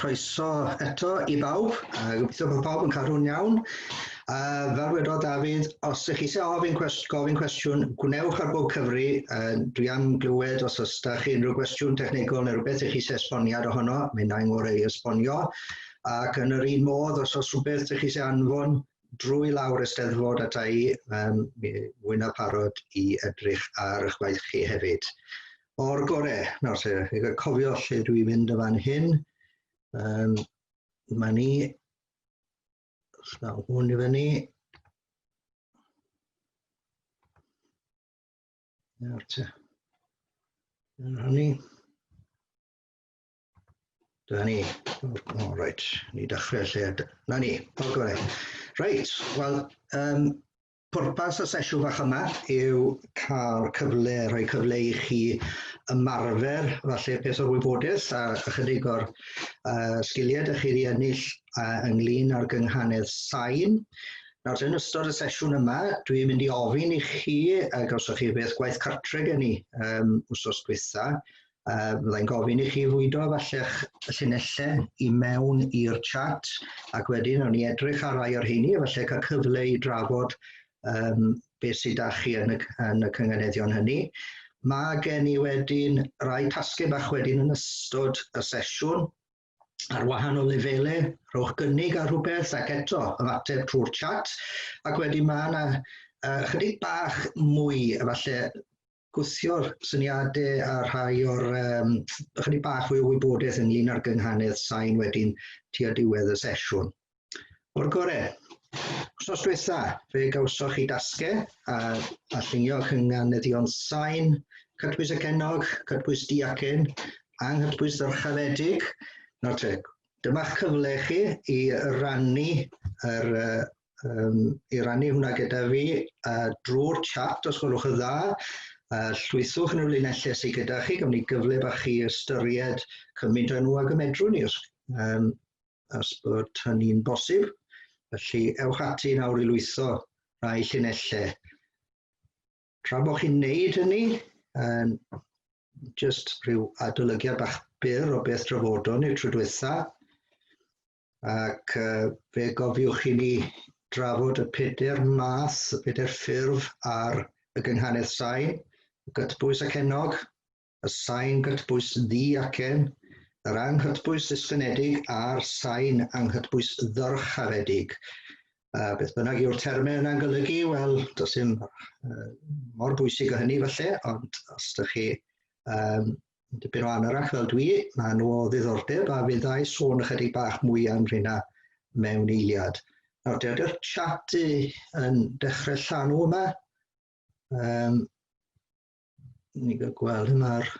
croeso eto I bawb. Gobeithio bod pawb yn cadw'n iawn. Fel wedodd Dafydd, os ydych chi eisiau gofyn cwestiwn, gwnewch ar bob cyfri. Dwi am glywed os oes da chi unrhyw gwestiwn technegol neu rhywbeth ych chi eisiau esboniad ohono, mae'n nain ngorau I esbonio. Ac yn yr un modd, os oes rhywbeth ych chi eisiau anfon drwy lawr Eisteddfod ata I, mwy na parod I edrych ar eich gwaith chi hefyd. O'r gorau, nawr te, I cofio lle dwi'n mynd y fan hyn. Mae ni, llaw hwn I fyny. Nawr te. Dyna ni. Dyna ni. O, reit. Ni dechrau lle. Na ni. O'r gorau. Reit. Wel, pwrpas y sesiwn fach yma yw cael cyfle, rhoi cyfle I chi ymarfer falle peth o'r wybodaeth a ychydig o'r sgiliau ydych chi wedi ennill ynglyn â'r gynghanedd sain. Nawr, yn ystod y sesiwn yma, dwi'n mynd I ofyn I chi, ac os ydych chi beth gwaith cartre gen I wsos dwytha, byddai'n gofyn I chi fwydo falle'ch llinellau I mewn i'r chat, ac wedyn o'n I edrych ar rai o'r heini, falle cael cyfle I drafod beth sydd â chi yn y cynganeddion hynny. Mae gen I wedyn rai tasgau bach wedyn yn ystod y sesiwn ar wahanol lefelau, rhowch gynnig ar rhywbeth ac eto ymateb trwy'r chat. Ac wedyn mae yna chydig bach mwy, falle gwthio'r syniadau a rhai o'r chydig bach fwy o wybodaeth ynglyn â'r gynghanedd sain wedyn tua diwedd y sesiwn. O'r gorau. Wsos dwytha, fe gawsoch chi dasgau a llunio cynganeddion sain, cytbwys y cenog, cytbwys diacen, anghytbwys ddyrchafedig. Nawr te, dyma'ch cyfle chi I rannu hwnna gyda fi drwy'r chat os gwelwch y dda. Llwythwch yn y linellau sydd gyda chi, gafon ni gyfle bach I ystyried cymaint o nhw ag y medrwn ni os bod hynny'n bosib. Felly, ewch ati nawr I lwytho rai llinellau. Tra bod chi'n neud hynny, just rhyw adolygiad bach byr o beth drafodon i'r tro diwetha. Ac fe gofiwch I ni drafod y pedair math, y pedair ffurf ar y gynghanedd sain, y gytbwys ac enog, y sain gytbwys ddi-acen, yr anghytbwys ysgrifenedig a'r sain anghytbwys ddyrchafedig. Beth bynnag yw'r termau yna'n golygu, wel, does dim mor bwysig o hynny falle, ond os ydych chi dipyn o anarach fel dwi, mae nhw o ddiddordeb a fyddai sôn ychydig bach mwy am hynna mewn eiliad. Nawr, dydy'r chat yn dechrau llanw yma. Ni gael gweld yma'r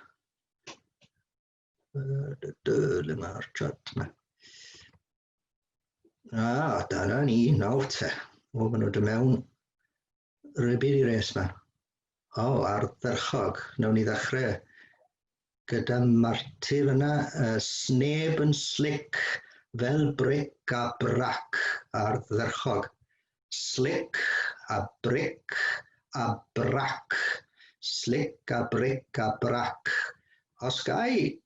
le mae'r chat yma. Dyna ni, nawr te. O, maen nhw dy mewn rybyd I res yma. Ar dderchog. Nawn ni ddechrau gyda martyr yna. Sneb yn slick fel bric a brac ar dderchog. Slick a bric a brac. Slick a bric a brac. Os gai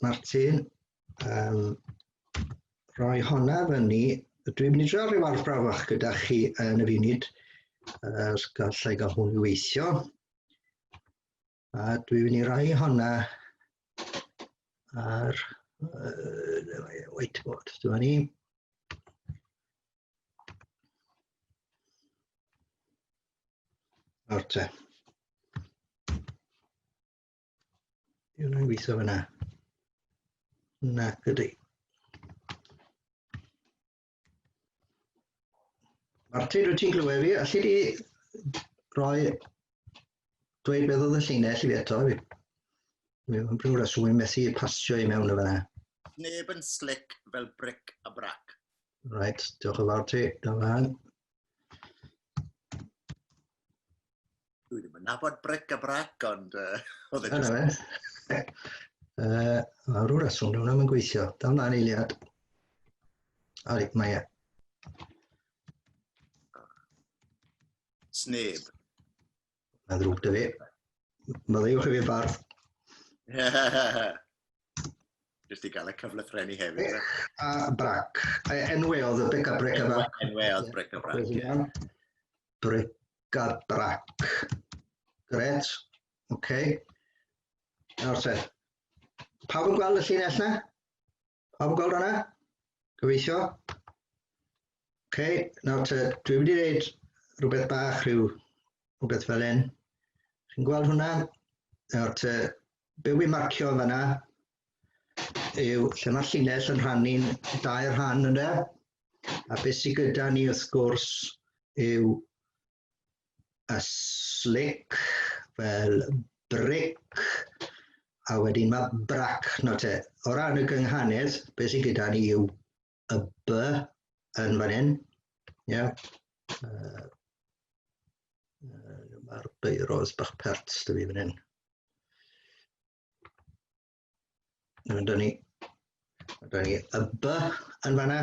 Martin, rhoi honna fyny. Dwi'n mynd I drio rhyw arbrafach gyda chi yn y funud, gallai gael hwn I weithio. A dwi'n mynd I rhoi honna ar whiteboard. Dyma ni. Nawr te. Dwi'n weithio fyna. Na, gyda. Martin, wyt ti'n clywed fi? Alli di roi dweud beth oedd y llinell I fi eto? Mae'n brwy'r reswm yn methu pasio I mewn o fyna. Sneb yn slick fel bric a brac. Right, diolch yn fawr ti. Rhan. Dwi ddim yn nabod bric a brac, ond oedd e Yna fe. Mae rwy'r reswm, nhw'n am yn gweithio. Dal na'n eiliad. Mae e. Sneb. Mae'n ddrwg dy fi. Mae ddewch I fi bardd. Jyst i gael y cyflwythrennu hefyd. Bric a brac. Enwe oedd y bric a bric a brac. Enwe oedd bric a brac. Bric a brac. Gret. OK. Nawr te. Pawb yn gweld y llinell na? Pawb yn gweld hwnna? Gobeithio. OK. Nawr te, dwi wedi gwneud rhywbeth bach, rhywbeth fel hyn. Chi'n gweld hwnna? Nawr te, be wy'n marcio fan'na yw lle mae'r llinell yn rhannu'n dau rhan yna. A beth sydd gyda ni wrth gwrs yw y slick fel bric a wedyn mae brac. Nawr te, o ran y gynghanedd, beth sydd gyda ni yw y B yn fan hyn. Mae'r beiros bach pert dy fi fan hyn. Dyna ni y B yn fan'na,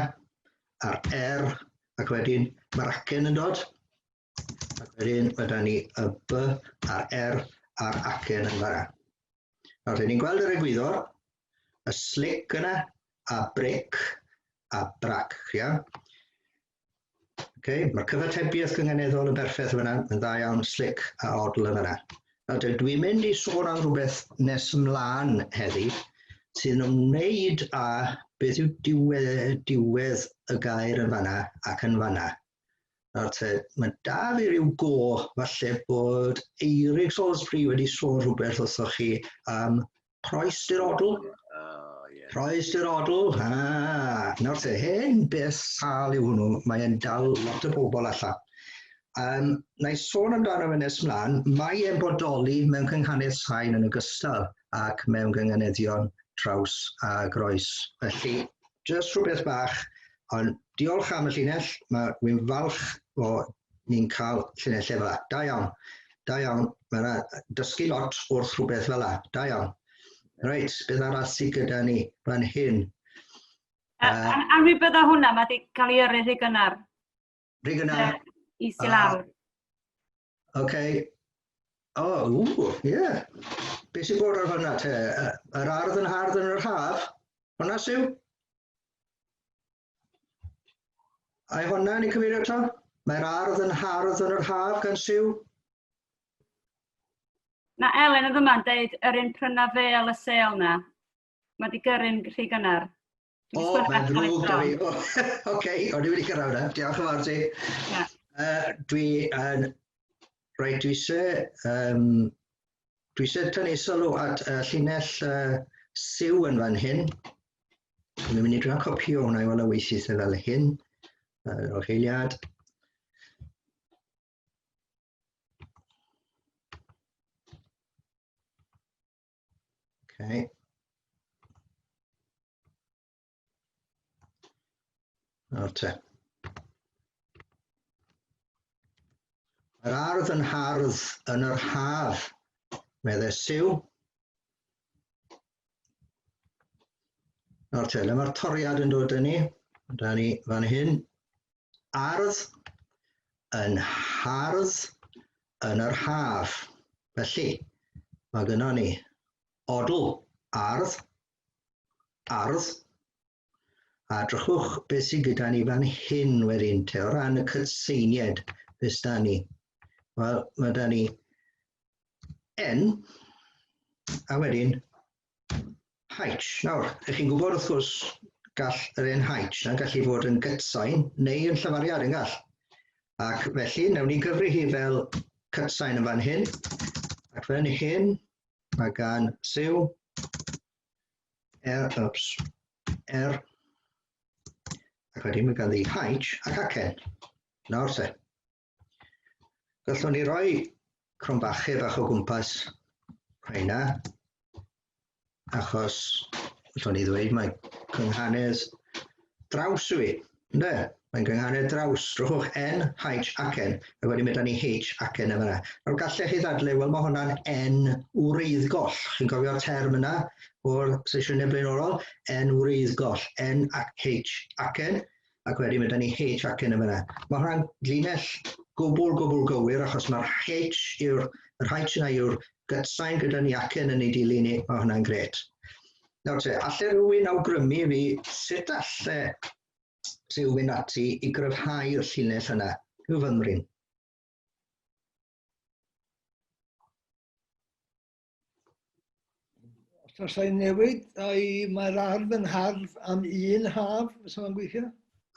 a'r R, ac wedyn mae'r acen yn dod. Ac wedyn ni y B a'r R a'r acen yn fan'na. Nawr, ni'n gweld yr egwyddor, y slick yna, a bric, a brac. Okay, mae'r cyfatebiaeth gynghaneddol yn berffaith yn fan'na, yn dda iawn, slick a odl yn fan'na. Nawr, dwi'n mynd i sôn am rhywbeth nes ymlaen heddi, sy'n ymwneud â beth yw diwedd y gair yn fan'na ac yn fan'na. Nawr te, mae da fi ryw go, falle bod Eirig Salisbury wedi sôn rhywbeth wrthoch chi am proes i'r odl. Proes i'r odl, nawr te, hen beth sal yw hwnnw, mae'n dal lot o bobl allan. Na i sôn amdano fe nes ymlaen, mae e'n bodoli mewn cynghanedd sain yn ogystal ac mewn gynghaneddion traws a groes. Felly, jyst rhywbeth bach, ond diolch am y llinell, wy'n falch o ni'n cael llinellau fel la. Da iawn, da iawn, mae'n dysgu lot wrth rhywbeth fel la, da iawn. Reit, beth arall sydd gyda ni fan hyn? A mi bydda hwnna, mae wedi cael ei yrru rhy gynnar. Rhy gynnar? Isi lawr. OK. Ie. Beth sy'n bod ar hwnna te? Yr ardd yn hardd yn yr haf? Hwnna syw? A hwnna ni'n cyfeirio to? Mae'r ardd yn hardd yn yr haf gan syw? Na Elen oedd yma'n deud yr un pryna fel y sel na. Mae wedi gyrru'n rhy gynnar. Mae'n ddrwg da fi. OK, o'n i wedi cyrraedd hwnna. Diolch yn fawr ti. Reit, dwi eisiau tynnu sylw at llinell siw yn fan hyn. Dwi'n mynd i drwy'n copio hwnna i weld y weithiau fel hyn. O'r heiliad. OK. Nawr te. Yr ardd yn hardd yn yr haf, meddai siw. Nawr te, le mae'r toriad yn dod â ni. Da ni fan hyn. Ardd yn hardd yn yr haf. Felly, mae gynnon ni odl, ardd, a drychwch beth sydd gyda ni fan hyn wedyn te, o ran y cytseiniad, beth da ni. Wel, mae da ni N, a wedyn H. Nawr, ych chi'n gwybod wrth gwrs gall yr un H na'n gallu fod yn gytsain neu yn llafariad yn gall. Ac felly, nawn ni gyfri hi fel cytsain yn fan hyn. Ac fan hyn, mae gan siw R, ac wedyn mae ganddi H ac acen. Nawr te. Gallwn ni roi crombachu bach o gwmpas rhaina, achos gallwn ni ddweud mae cynghanedd draws yw hi. Ynde? Mae'n gynghanedd draws. Rhowch N, H, acen, a wedyn mae da ni H, acen yma. Nawr gallech chi ddadlau, wel mae hwnna'n N wreiddgoll. Chi'n cofio'r term yna o'r sesiynau blaenorol? N wreiddgoll, N ac H, acen, ac wedyn mae da ni H, acen yma. Mae hwnna'n linell gwbl gywir, achos mae'r H yna yw'r gytsain gyda ni acen yn ei dilyn ni, mae hwnna'n gret. Nawr te, alle rhywun awgrymu fi sut alle rhywun ati i gryfhau'r llinell yna? Yw fymryn? Os oes newid, mae'r ardd yn hardd am un haf, os yma'n gweithio?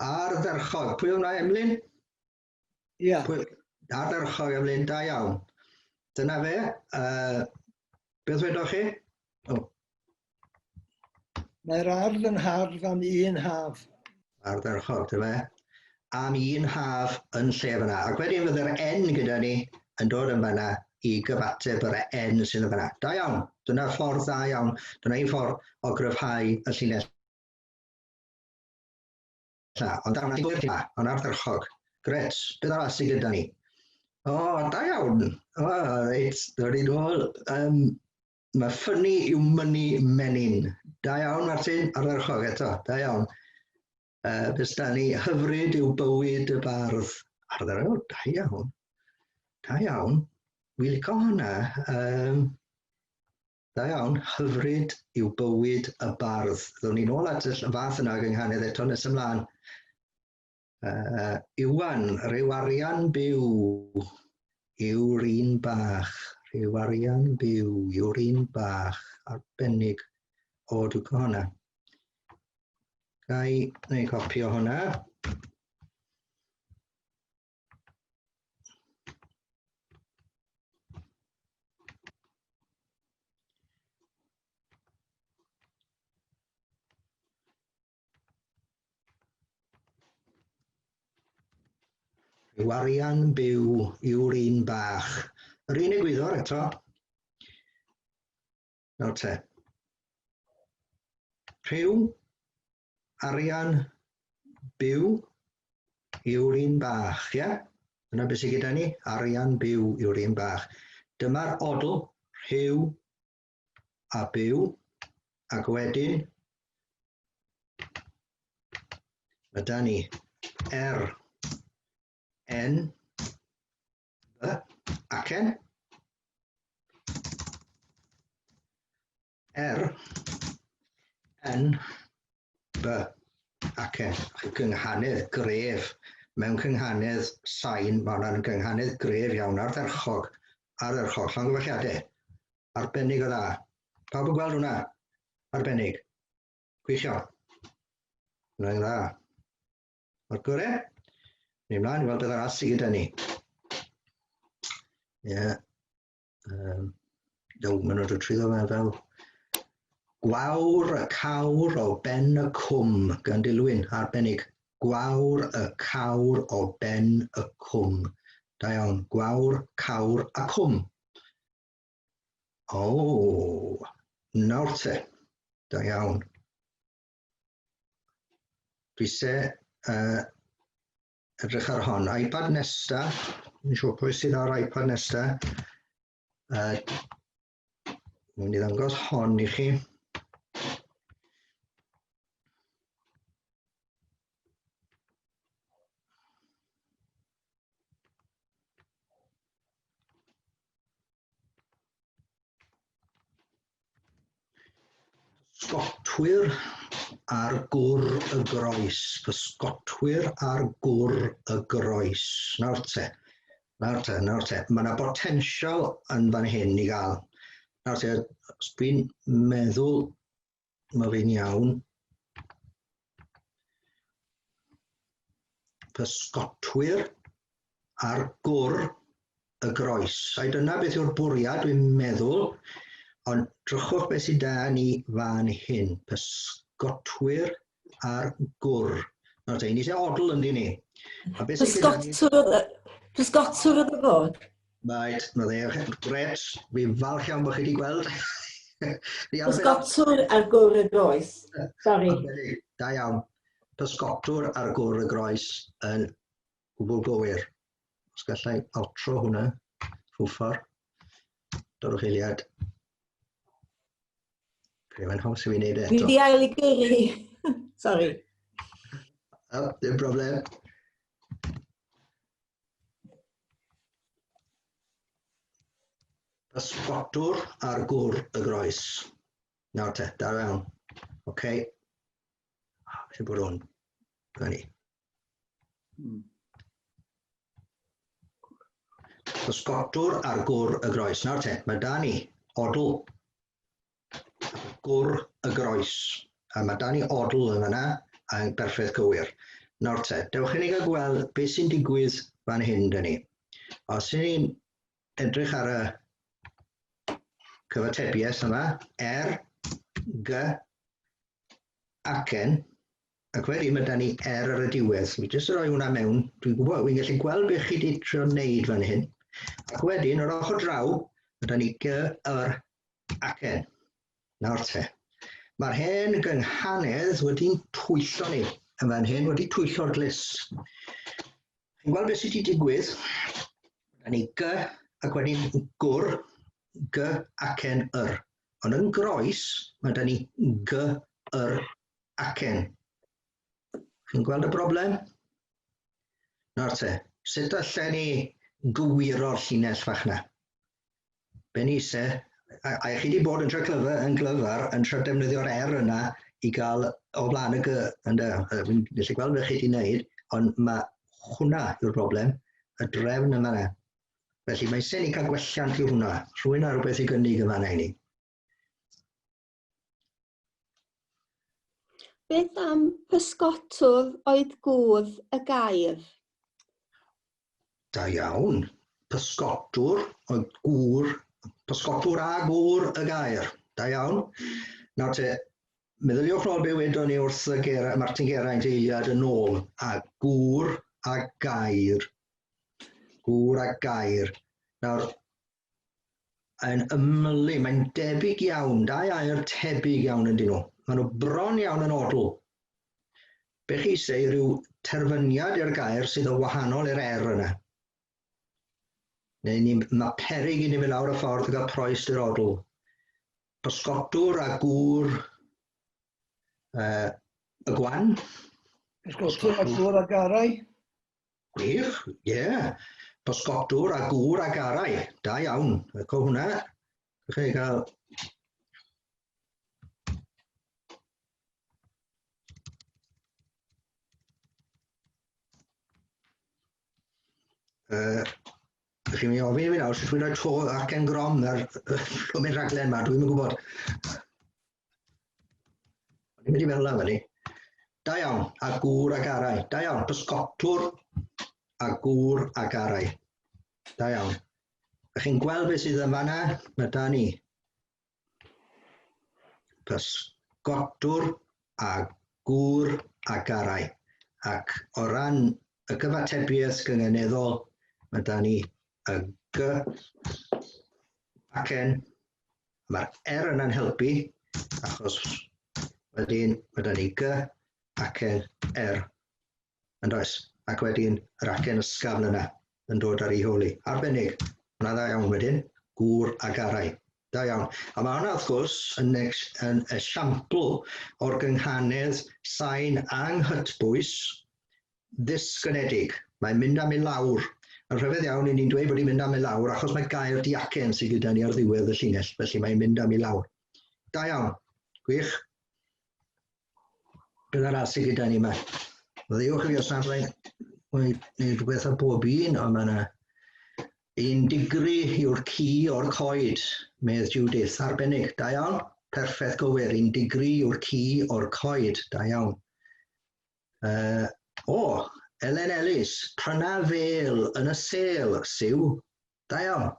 Ardderchog. Pwy hwnna, Emlyn? Ia. Ardderchog, Emlyn, da iawn. Dyna fe. Beth wedoch chi? Mae'r ardd yn hardd am un haf. Ardderchog, dy fe. Am un haf yn lle fyna. Ac wedyn fydde'r N gyda ni yn dod yn fyna i gyfateb yr N sydd yn fyna. Da iawn. Dyna'r ffordd da iawn. Dyna un ffordd o gryfhau y llinell. Ond yn ardderchog. Gret. Beth arall sydd gyda ni? O, da iawn. O, reit. Dyna ni nôl. Mae ffynnu yw mynnu menyn. Da iawn, Martin. Ardderchog eto. Da iawn. Bys da ni hyfryd yw bywyd y bardd. Ardderchog. Da iawn. Da iawn. Wi licio hwnna. Da iawn. Hyfryd yw bywyd y bardd. Ddwn ni nôl at y fath yna gynghanedd eto nes ymlaen. Iwan, rhyw arian byw yw'r un bach. Rhyw arian byw yw'r un bach. Arbennig. O, dwi'n gwybod hwnna. Gai neu copi o hwnna. Rhyw arian byw yw'r un bach. Yr un egwyddor eto. Nawr te. Rhyw arian byw yw'r un bach, ia? Dyna beth sydd gyda ni. Arian byw yw'r un bach. Dyma'r odl. Rhyw a byw. Ac wedyn mae da ni N, B, ac N. N, B, ac N. Cynghanedd gref. Mewn cynghanedd sain, mae hwnna'n cynghanedd gref iawn. Ardderchog. Ardderchog. Llongyfarchiadau. Arbennig o dda. Pawb yn gweld hwnna? Arbennig. Gweithio. Hwnna'n dda. O'r gorau? Ni ymlaen i weld beth arall sydd gyda ni. Ie. Maen nhw'n dod trwyddo fe fel gwawr y cawr o ben y cwm gan Dilwyn, arbennig. Gwawr y cawr o ben y cwm. Da iawn. Gwawr, cawr a cwm. O, nawr te. Da iawn. Dwi se edrych ar hon. iPad nesta. Dwi'n siŵr pwy sydd ar iPad nesta. Dwi'n i ddangos hon i chi. Pysgotwyr ar gwr y groes. Pysgotwyr ar gwr y groes. Nawr te. Nawr te. Nawr te. Mae yna botensial yn fan hyn i gael. Nawr te. Os dwi'n meddwl mae fe'n iawn. Pysgotwyr ar gwr y groes. A dyna beth yw'r bwriad dwi'n meddwl. Ond drychwch beth sydd da ni fan hyn. Pysgotwyr ar gwr. Nawr te, ni eisiau odl ynddi ni. Pysgotwr y fod. Right, na dde, gret. Fi'n falch iawn bod chi wedi gweld. Pysgotwr ar gwr y groes. Sorry. Da iawn. Pysgotwr ar gwr y groes yn gwbl gywir. Os gallai outro hwnna, ffwffor. Dodwch eiliad. Mae'n haws i fi wneud eto. Dwi wedi ail i gyrru. Sorry. Dim problem. Pysgotwr ar gwr y groes. Nawr te, da iawn. Okay. Sy'n bod hwn. Dyna ni. Pysgotwr ar gwr y groes. Nawr te, mae da ni odl gwr y groes. A mae da ni odl yn yna yn berffaith gywir. Nawr te, dewch i ni gael gweld beth sy'n digwydd fan hyn dyn ni. Os ydyn ni'n edrych ar y cyfatebiaeth yma, G, acen, ac wedyn mae da ni ar y diwedd. Mi jyst roi hwnna mewn. Dwi'n gwybod, wy'n gallu gweld beth chi wedi trio wneud fan hyn. Ac wedyn, o'r ochr draw, mae da ni G, acen. Nawr te. Mae'r hen gynghanedd wedi'n twyllo ni. Yn fan hyn wedi twyllo'r glis. Chi'n gweld beth sydd wedi digwydd? Da ni G ac wedyn gwr, G acen yr. Ond yn groes, mae da ni G acen. Chi'n gweld y broblem? Nawr te, sut allan ni gywiro'r llinell fach na? Be ni ise, a chi wedi bod yn glyfar yn trio defnyddio'r yna i gael o blaen y G, fi'n gallu gweld beth chi wedi wneud, ond mae hwnna yw'r broblem, y drefn yma na. Felly mae eisiau ni cael gwelliant i hwnna. Rhywun ar rhywbeth i gynnig yma na i ni. Beth am pysgotwr oedd gwdd y gair? Da iawn. Pysgotwr oedd gwr, pysgotwr a gwr y gair. Da iawn. Nawr te, meddyliwch nôl be wedon ni wrth Martin Geraint eiliad yn ôl, a gwr a gair. Gwr a gair. Nawr, yn ymylu, mae'n debyg iawn, dau air tebyg iawn yn dyn nhw. Maen nhw bron iawn yn odl. Be chi eisiau rhyw terfyniad i'r gair sydd yn wahanol i'r yna. Mae peryg i ni mynd lawr y ffordd a gael proes i'r odl. Pysgotwr a gwr y gwan. Pysgotwr a gwr a garau. Gwych, ie. Pysgotwr a gwr a garau. Da iawn. Co hwnna. Chi gael... Chi'n mynd i ofyn i fi nawr, sut dwi'n rhoi to acen grom ar llwmyn rhaglen yma, dwi'n gwybod. Dwi'n mynd i fel yma ni. Da iawn, a gwr a garau. Da iawn, pysgotwr a gwr a garau. Da iawn. Chi'n gweld beth sydd yma na? Mae da ni pysgotwr a gwr a garau. Ac o ran y cyfatebiaeth gyngeneddol, mae da ni y G acen. Mae'r yna'n helpu, achos wedyn mae da ni G acen yn does. Ac wedyn yr acen ysgafn yna yn dod ar ei holi. Arbennig, hwnna dda iawn wedyn, gwr a garau. Da iawn. A mae hwnna wrth gwrs yn esiampl o'r gynghanedd sain anghytbwys ddisgynedig. Mae'n mynd am ei lawr. Yn rhyfedd iawn, ni'n dweud bod hi'n mynd am ei lawr, achos mae gair diacen sydd gyda ni ar ddiwedd y llinell, felly mae'n mynd am ei lawr. Da iawn. Gwych. Beth arall sydd gyda ni yma? Ddiwch i fi os nad rhaid rhywbeth ar bob un, ond mae yna un digri yw'r ci o'r coed, medd Judith. Arbennig. Da iawn. Perffaith gywir. Un digri yw'r ci o'r coed. Da iawn. Elen Ellis, pryna fel yn y sêl, siw. Da iawn.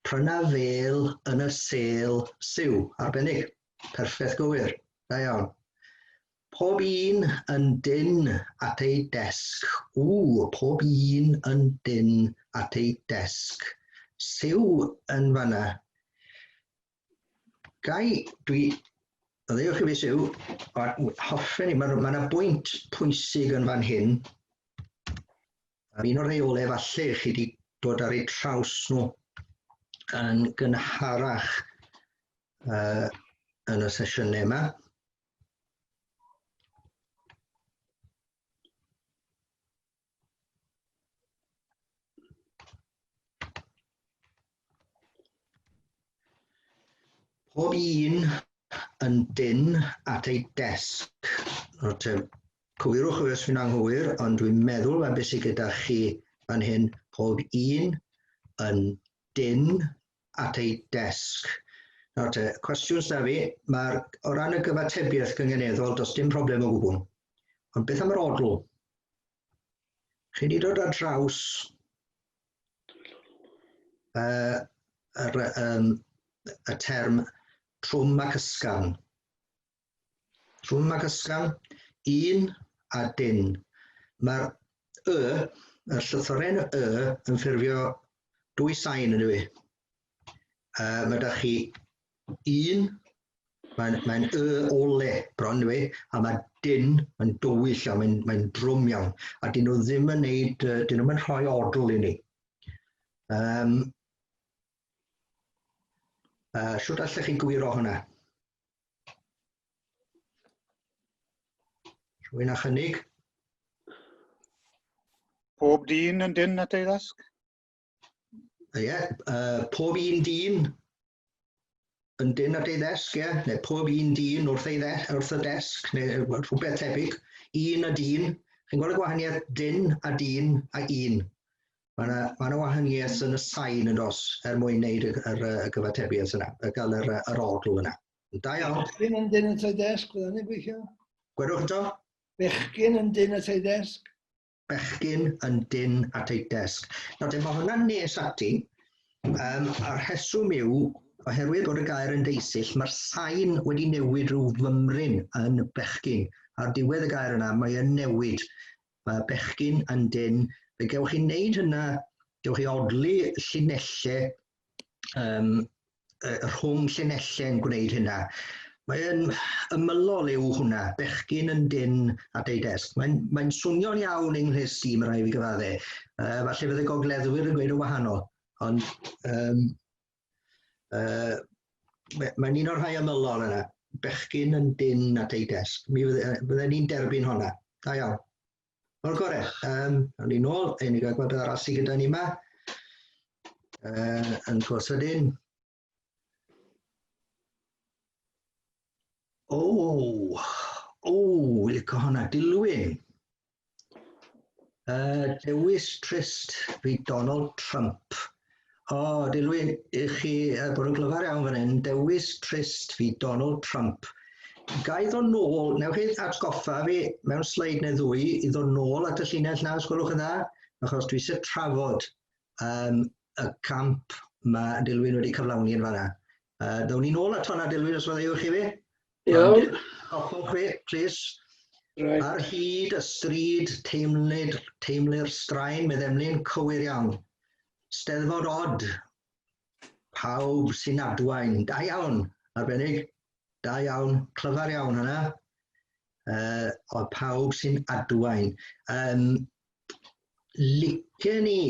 Pryna fel yn y sêl, siw. Arbennig. Perffaith gywir. Da iawn. Pob un yn dyn at ei desg. Pob un yn dyn at ei desg. Siw yn fanna. Ddewch i fi siw, hoffen ni, mae yna bwynt pwysig yn fan hyn. Un o'r rheolau falle chi wedi dod ar eu traws nhw yn gynharach yn y sesiynau yma. Pob un yn dyn at ei desg. Cywirwch os fi'n anghywir, ond dwi'n meddwl mae beth sydd gyda chi fan hyn, pob un yn dyn at ei desg. Cwestiwn da fi, o ran y gyfatebiaeth gyngeneddol, does dim problem o gwbl. Ond beth am yr odl? Chi wedi dod ar draws y term trwm ac ysgan. Trwm ac ysgan, un a dyn. Mae'r y, y llythyren y yn ffurfio dwy sain yn yw. Mae da chi un, mae'n y ole bron yw, a mae dyn, mae'n dywyll iawn, mae'n drwm iawn, a dyn nhw ddim yn neud, dyn nhw'n rhoi odl i ni. Siwt allech chi gwiro hwnna? Rwy'n a chynnig? Pob dyn yn dyn at ei ddesg? Ie, pob un dyn yn dyn at ei ddesg, ie, neu pob un dyn wrth y desg, neu rhywbeth tebyg, un a dyn. Chi'n gweld y gwahaniaeth dyn a dyn a un. Mae yna wahaniaeth yn y sain yn os mwyn wneud y gyfatebiaeth yna, gael yr odl yna. Da iawn. Bechgyn yn dyn at ei desg, fydda ni'n gweithio? Gwedwch eto? Bechgyn yn dyn at ei desg. Bechgyn yn dyn at ei desg. Nawr, mae hwnna'n nes ati. A'r heswm yw, oherwydd bod y gair yn deisill, mae'r sain wedi newid rhyw fymryn yn bechgyn. Ar diwedd y gair yna, mae e'n newid. Mae bechgyn yn dyn. Fe gewch chi wneud hynna, gewch chi odlu llinellau, rhwng llinellau yn gwneud hynna. Mae'n ymylol yw hwnna, bechgyn yn dyn at ei desg. Mae'n swnio'n iawn yng Nghymru si, mae rai fi gyfadde. Falle fydd y gogleddwyr yn gweud o wahanol, ond mae'n un o'r rhai ymylol yna. Bechgyn yn dyn at ei desg. Byddwn ni'n derbyn hwnna. Da iawn. O'r gore, awn ni nôl, ein ni gael gweld beth arall sydd gyda ni yma. Yn gwrs ydyn. Licio hwnna, dilwyn. Dewis trist fi Donald Trump. Dilwyn, i chi bod yn glyfar iawn fan hyn, dewis trist fi Donald Trump. Gai ddod nôl, newch chi atgoffa fi mewn sleid neu ddwy i ddod nôl at y llinell na, os gwelwch yn dda, achos dwi eisiau trafod y camp mae Dilwyn wedi cyflawni yn fanna. Ddawn ni nôl at hwnna, Dilwyn, os fydda chi fi? Iawn. Hoffwch fi, please. Right. Ar hyd y stryd teimlu'r straen, meddemlyn cywir iawn. Steddfod od, pawb sy'n adwain, da iawn, arbennig. Da iawn, clyfar iawn hynna, o pawb sy'n adwain. Licen ni,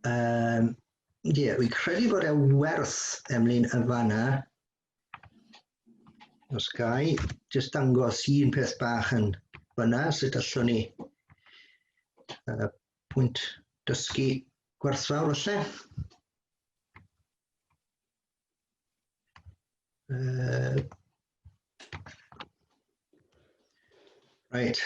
wy'n credu bod e werth ymlaen y fanna, os gai, jyst dangos un peth bach yn fanna, sut allwn ni pwynt dysgu gwerthfawr falle. Right,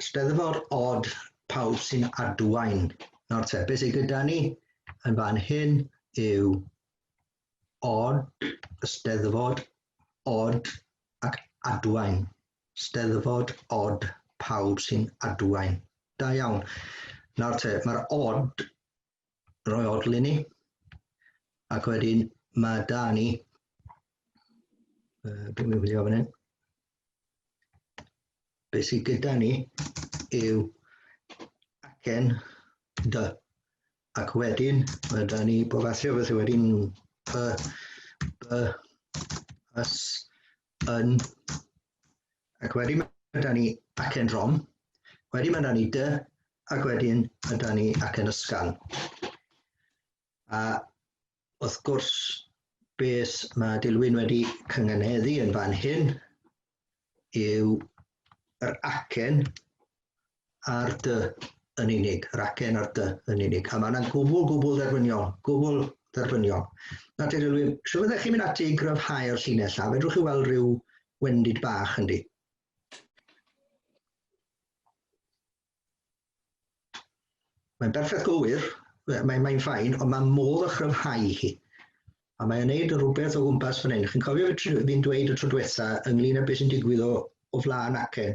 Steddfod od pawb sy'n adwain. Nawr te, beth sydd gyda ni yn fan hyn yw Steddfod od ac adwain. Steddfod od pawb sy'n adwain. Da iawn. Nawr te, mae'r od, rhoi odl i ni, ac wedyn mae da ni, dwi'n mynd i fan hyn. Beth sydd gyda ni yw acen dy. Ac wedyn, mae da ni bofathio beth yw wedyn ys, yn. Ac wedyn mae da ni acen rom. Wedyn mae da ni dy, ac wedyn mae da ni acen ysgan. A wrth gwrs, beth mae Dilwyn wedi cyngynheddu yn fan hyn yw yr acen a'r dy yn unig, yr acen a'r dy yn unig. A mae yna'n gwbl dderbyniol, gwbl dderbyniol. Na ti rywun, siw fyddech chi'n mynd ati i gryfhau'r llinell a fedrwch chi weld rhyw wendid bach yndi. Mae'n berffaith gywir, mae'n ffain, ond mae modd o chryfhau hi. A mae'n gwneud rhywbeth o gwmpas fan hyn. Chi'n cofio fi'n dweud y tro diwetha ynglyn â beth sy'n digwydd o flaen acen.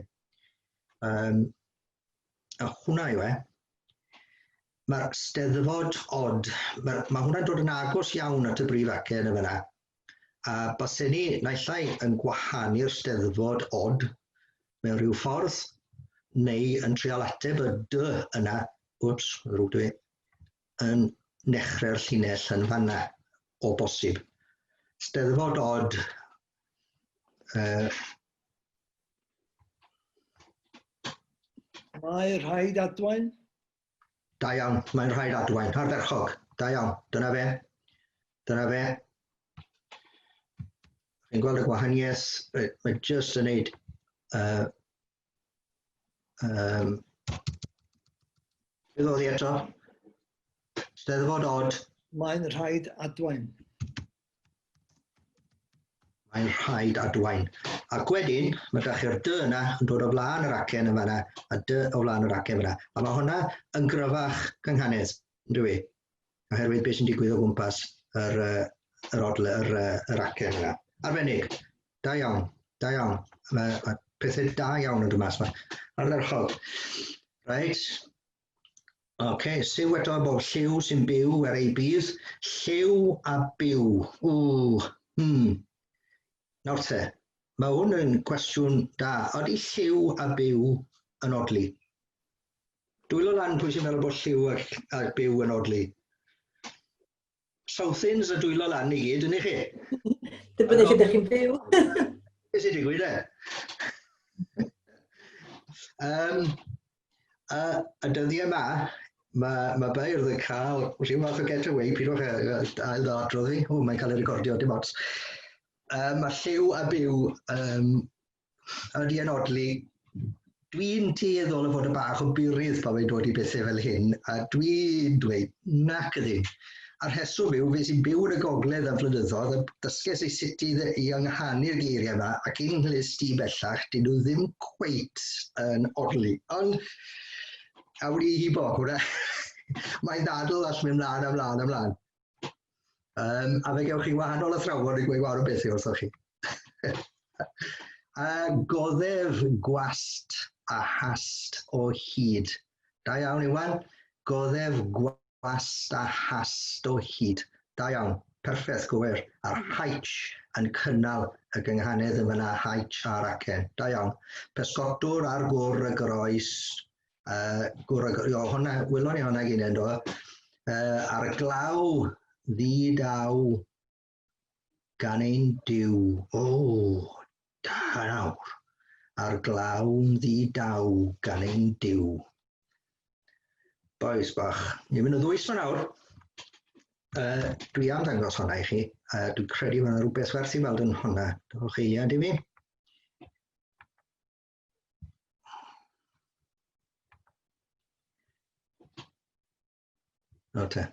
A hwnna yw e. Mae'r steddfod od, mae hwnna'n dod yn agos iawn at y brif acen y fyna. A basen ni naillai yn gwahanu'r steddfod od mewn rhyw ffordd, neu yn trial ateb y dy yna, yn nechrau'r llinell yn fanna o bosib. Steddfod od, Mae rhaid adwain. da iawn, mae'n rhaid adwain, ardderchog, da iawn, dyna fe. Chi'n gweld y gwahaniaeth, mae jyst yn gwneud beth oedd hi eto? Steddfod od. Mae'n rhaid adwain. Mae'n rhaid adwain. Ac wedyn, mae dach chi'r dy yna yn dod o flaen yr acen yn fanna, a dy o flaen yr acen yna. A mae hwnna yn gryfach gynghanedd, yn dwi? Oherwydd beth sy'n digwydd o gwmpas yr acen yna. Arbennig, da iawn. Mae pethau da iawn yn dod mas yma. Ardderchog. Right. OK, siw eto bob lliw sy'n byw ar ei bydd. Lliw a byw. Nawr te, mae hwn yn cwestiwn da. Odi lliw a byw yn odli? Dwylo lan pwy sy'n meddwl bod lliw a byw yn odli? Southins a dwylo lan i gyd, yna chi? Dibynnu lle ydych chi'n byw. Beth sy'n digwydd e? Y dyddiau yma, mae beirdd yn cael rhyw fath o getaway, pidwch ail ddadrodd fi. Mae'n cael ei recordio, dim ots. Mae lliw a byw ydi yn odli. Dwi'n tueddol o fod y bach o burydd pan mae'n dod i bethau fel hyn, a dwi'n dweud, nac ydyn. A'r rheswm yw, fe sy'n byw yn y gogledd am flynyddoedd, dysges ei sut i ynghanu'r geiriau yma, ac un list i bellach, dyn nhw ddim cweit yn odli. Ond, awdi hi bo, hwnna. Mae'n ddadl all mynd ymlaen. A fe gewch chi wahanol athrawon i gweud wahanol bethau wrthoch chi. A goddef gwast a hast o hyd. Da iawn, Iwan. Goddef gwast a hast o hyd. Da iawn. Perffaith, gywir. A'r haich yn cynnal y gynghanedd yn fyna haich a'r acen. Da iawn. Pesgotwr ar gwr y groes. Hwna, wylwn ni hwnna gyn endo. Ar glaw ddi-daw gan ein diw. O, da nawr. Ar glaw ddi-daw gan ein diw. Boes bach. Ni'n mynd o ddwys o nawr. Dwi am dangos hwnna i chi. Dwi'n credu mae yna rhywbeth werth i weld yn hwnna. Dewch chi iad i fi. O te.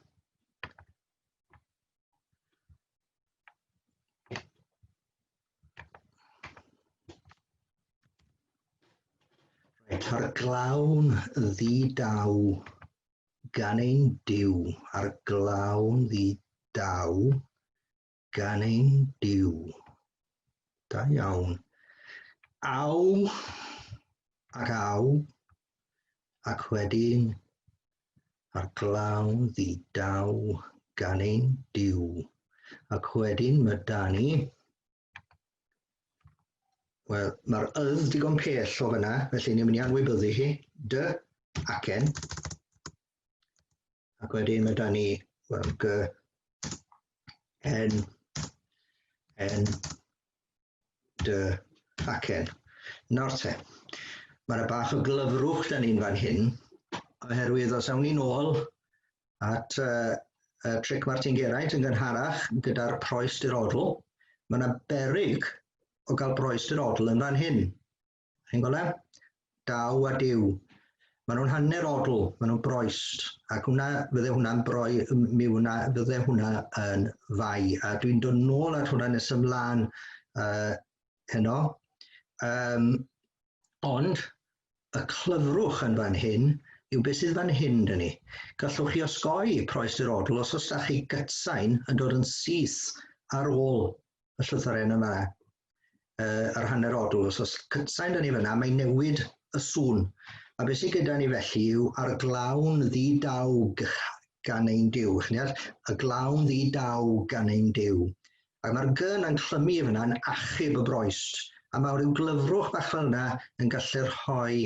Ar glawn ddi-daw gan ein diw. Ar glawn ddi-daw gan ein diw. Da iawn. Aw ac wedyn ar glawn ddi-daw gan ein diw. Ac wedyn mae da ni. Wel, mae'r ydd digon pell o fyna, felly ni'n mynd i anwybyddu hi. Dy acen. Ac wedyn mae da ni, wel, g, n, dy acen. Nawr te. Mae'r bach o glyfrwch da ni'n fan hyn, oherwydd os awn ni nôl at tric Martin Geraint yn gynharach gyda'r proes dirodl, mae yna beryg o gael proes dirodl yn fan hyn. Chi'n gweld e? Daw a diw. Maen nhw'n hanner odl, maen nhw'n broist, ac fydde hwnna'n fydde hwnna yn fai, a dwi'n dod nôl at hwnna nes ymlaen heno. Ond y clyfrwch yn fan hyn yw beth sydd fan hyn dyn ni. Gallwch chi osgoi proes i'r odl os oes da chi gytsain yn dod yn syth ar ôl y llythyren yma, yr hanner odl. Os oes gytsain dyn ni fyna, mae newid y sŵn. A beth sydd gyda ni felly yw ar glawn ddi-dawg gan ein diw. Y glawn ddi-dawg gan ein diw. Ac mae'r gyn yn clymu fyna yn achub y broest. A mae rhyw glyfrwch bach fel yna yn gallu rhoi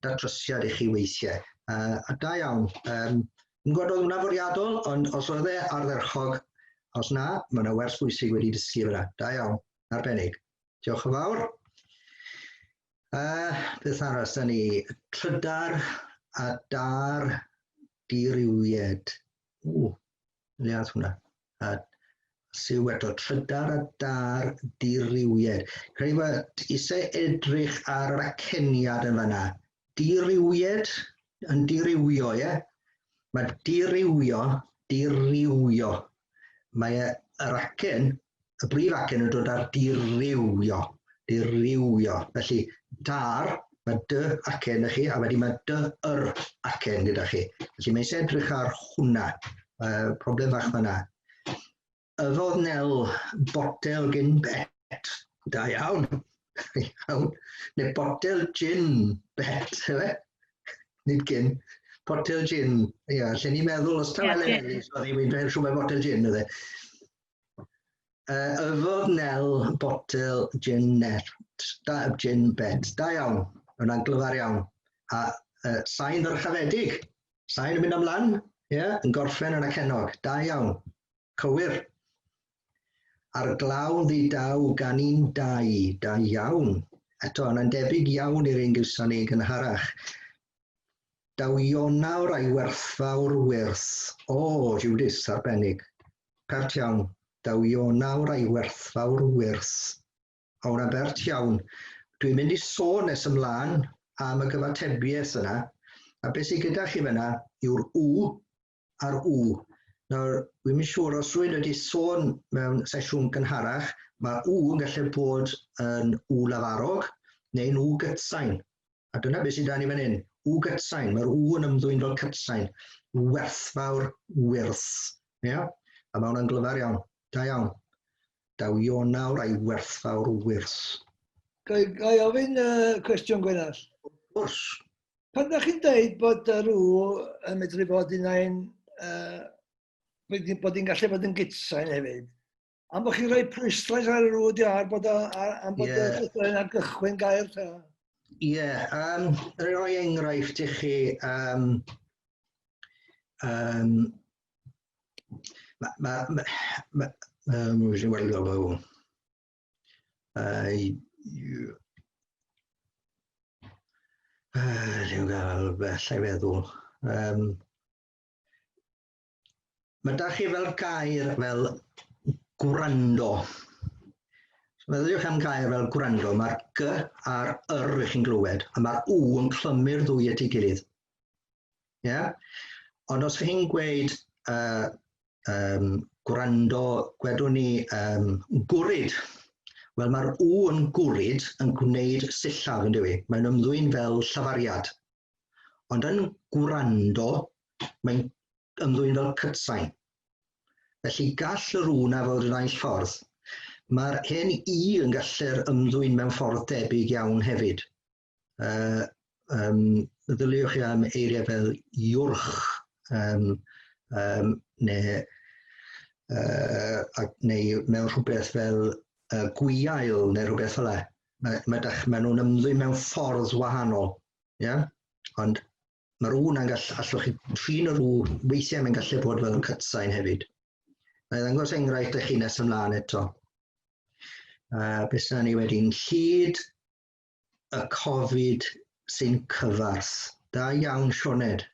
datrysiad i chi weithiau. A da iawn. Yn gwybod oedd hwnna fwriadol, ond os oedd e ardderchog, os na, mae yna wers bwysig wedi dysgu fyna. Da iawn, arbennig. Diolch yn fawr. Beth arall da ni? Trydar a dar dirywied. Liad hwnna. Sy'n wedo, trydar a dar dirywied. Credu bod eisiau edrych ar yr aceniad yn fanna. Dirywied, yn dirywio, ie? Mae dirywio. Mae yr acen, y brif acen yn dod ar dirywio. Felly, dar, mae dy acen y chi, a wedyn mae dy yr acen gyda chi. Felly, mae eisiau edrych ar hwnna. Problem fach fanna. Yfodd nel botel gin bet. Da iawn. Neu botel gin bet. Nid gin. Botel gin. Ia, lle ni'n meddwl, os ta fel Elis, oedd hi'n mynd siw mae botel gin, oedd e. Yfodd nel botel gin net. Gin bet. Da iawn. Yna'n glyfar iawn. A sain ddyrchafedig. Sain yn mynd ymlaen. Yn gorffen yn y cennog. Da iawn. Cywir. Ar glaw ddi-daw gan un dau. Da iawn. Eto, yna'n debyg iawn i'r un gawson ni gynharach. Daw Ionawr a'i werthfawr wyrth. O, Judith, arbennig. Pert iawn. Daw Ionawr a'i werthfawr wyrth. O, hwnna bert iawn. Dwi'n mynd i sôn nes ymlaen am y gyfatebiaeth yna. A beth sydd gyda chi fyna yw'r w a'r w. Nawr, dwi'n mynd siŵr os rwy'n wedi sôn mewn sesiwn gynharach, mae w yn gallu bod yn w lafarog neu'n w gytsain. A dyna beth sydd da ni fan hyn. W gytsain. Mae'r w yn ymddwyn fel cytsain. Werthfawr wyrth. A mae hwnna'n glyfar iawn. Da iawn. Daw Ionawr a'i werthfawr wyrth. Gai ofyn cwestiwn Gwynall? Wrs. Pan ydych chi'n dweud bod yr w yn medru bod unau'n bod hi'n gallu bod yn gytsain hefyd, am bod chi'n rhoi pwyslais ar yr w diar bod am bod yn argychwyn gair ta? Ie, rhoi enghraifft I chi, Dwi'n gael bell I feddwl. Mae da chi fel gair fel gwrando. Meddyliwch am gair fel gwrando, mae'r g a'r yr ych chi'n glywed, a mae'r w yn clymu'r ddwy at ei gilydd. Ond os chi'n gweud gwrando, gwedwn ni gwryd, wel mae'r w yn gwryd yn gwneud sillaf yn dywi. Mae'n ymddwyn fel llafariad. Ond yn gwrando, mae'n ymddwyn fel cytsain. Felly gall yr w na fod yn aill ffordd. Mae'r hen I yn gallu'r ymddwyn mewn ffordd debyg iawn hefyd. Meddyliwch chi am eiriau fel iwrch neu mewn rhywbeth fel gwiail neu rhywbeth fel e. Mae nhw'n ymddwyn mewn ffordd wahanol. Ond mae'r w na'n allwch chi trin yr w, weithiau mae'n gallu bod fel cytsain hefyd. Mae'n ddangos enghraifft eich chi nes ymlaen eto. Beth yna ni wedi'n llyd y Covid sy'n cyfarth. Da iawn, Sioned.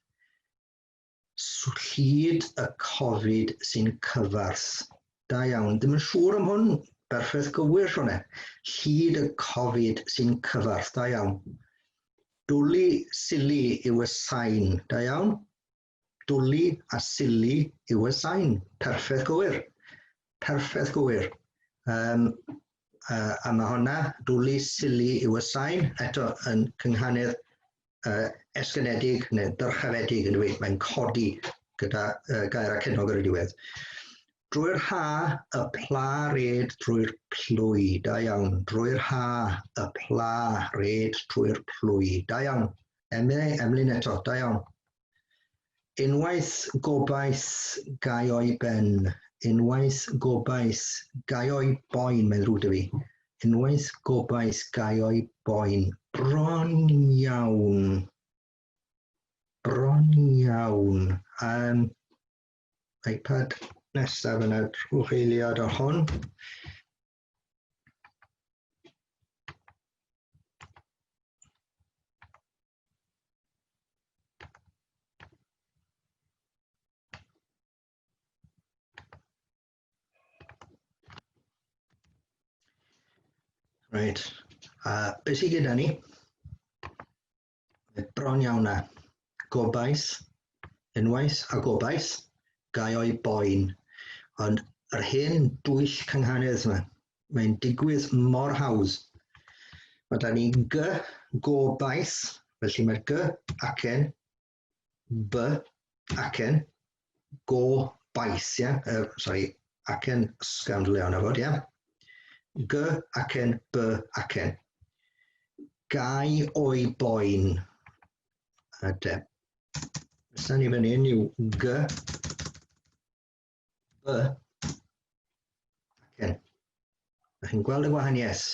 Llyd y Covid sy'n cyfarth. Da iawn. Ddim yn siŵr am hwn. Berffaith gywir, Sioned. Llyd y Covid sy'n cyfarth. Da iawn. Dwlu sili yw y sain. Da iawn. Dwlu a sili yw y sain. Perffaith gywir. Perffaith gywir. A mae hwnna, dwlu sili yw y sain, eto yn cynghanydd esgynedig neu dyrchafedig yn dweud, mae'n codi gyda gair ac ennog ar y diwedd. Drwy'r ha, y pla red drwy'r plwy. Da iawn. Drwy'r ha, y pla red drwy'r plwy. Da iawn. Emlyn eto. Da iawn. Unwaith gobaith gai o'i ben. Unwaith gobaith gai o'i boen, mae'n ddrwg 'da fi. Unwaith gobaith gai o'i boen. Bron iawn. Bron iawn. iPad nesaf yna drwch eiliad o hon. Right. Beth sydd gyda ni? Bron iawn na. Gobaith, unwaith a gobaith, gai o'i boen. Ond yr hen dwyll cynghanydd yma, mae'n digwydd mor hawdd. Mae da ni g, gobaith, felly mae'r g acen, b acen, gobaith, ia? Sorry, acen sgandl iawn o fod, ia? G acen, b acen. Gai o'i boen. A de. Nesaf ni fan hyn yw g, b, acen. Ydych chi'n gweld y gwahaniaeth?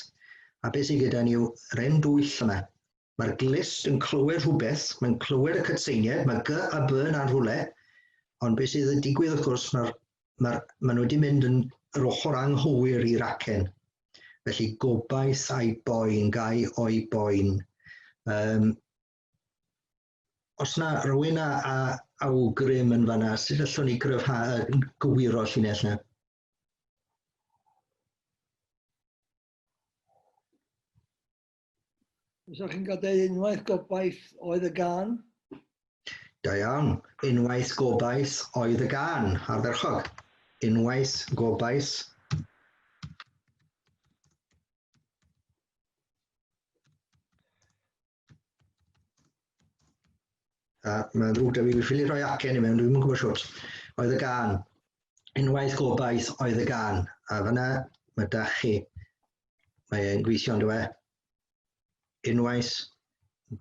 A beth sydd gyda ni yw yr hen dwyll yma. Mae'r glist yn clywed rhywbeth, mae'n clywed y cytseiniad, mae g a b yn rhywle, ond beth sydd yn digwydd wrth gwrs, maen nhw wedi mynd yn yr ochr anghywir i'r acen. Felly gobaith a'i boen, gai o'i boen. Os na rhywun a awgrym yn fanna, sut allwn ni gywiro llinell na? Os ydych chi'n gadael unwaith gobaith oedd y gan? Da iawn. Unwaith gobaith oedd y gan. Ardderchog. Unwaith gobaith. Mae'n ddrwg 'da fi, ffili rhoi acen i mewn, dwi'n yn gwybod siwt. Oedd y gan. Unwaith gobaith oedd y gan. A fanna, mae da chi. Mae'n gweithio yn dweud. Unwaith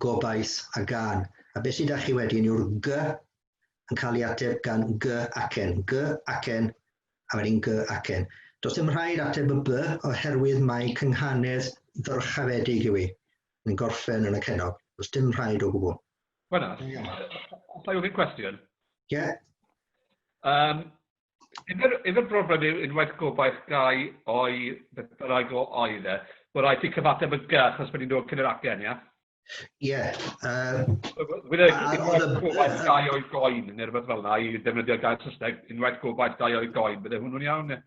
gobaith a gan. A beth sydd â chi wedyn yw'r g yn cael ei ateb gan g acen. G acen, a wedyn g acen. Does dim rhaid ateb y b oherwydd mae cynghanydd ddyrchafedig yw i. Yn gorffen yn y cennog. Does dim rhaid o gwbl. Wel, os I ofyn cwestiwn? Ie. Efo'r broblem yw unwaith gobaith gai o'i beth bynnag o oedd e, bod rhaid ti cyfateb y g achos bod ni'n dod cyn yr acen, ia? Ie. Bydd unwaith gobaith gai o'i goen neu rhywbeth fel yna i defnyddio gair Saesneg, unwaith gobaith gai o'i goen, bydde hwnnw'n iawn, ne?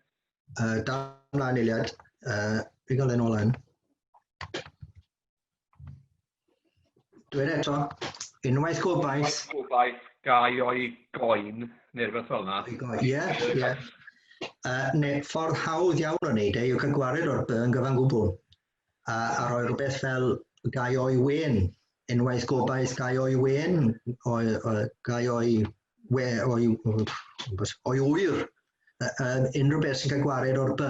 Da mlaen eiliad. Fi gael ein ôl yn. Dwi'n eto. Unwaith gobaith. Unwaith gobaith gai o'i goen neu rhywbeth fel yna. Ie. Neu ffordd hawdd iawn o wneud yw cael gwared o'r b yn gyfan gwbl. A rhoi rhywbeth fel gai o'i wen. Unwaith gobaith gai o'i wen. Gai o'i wyr. Unrhyw beth sy'n cael gwared o'r b.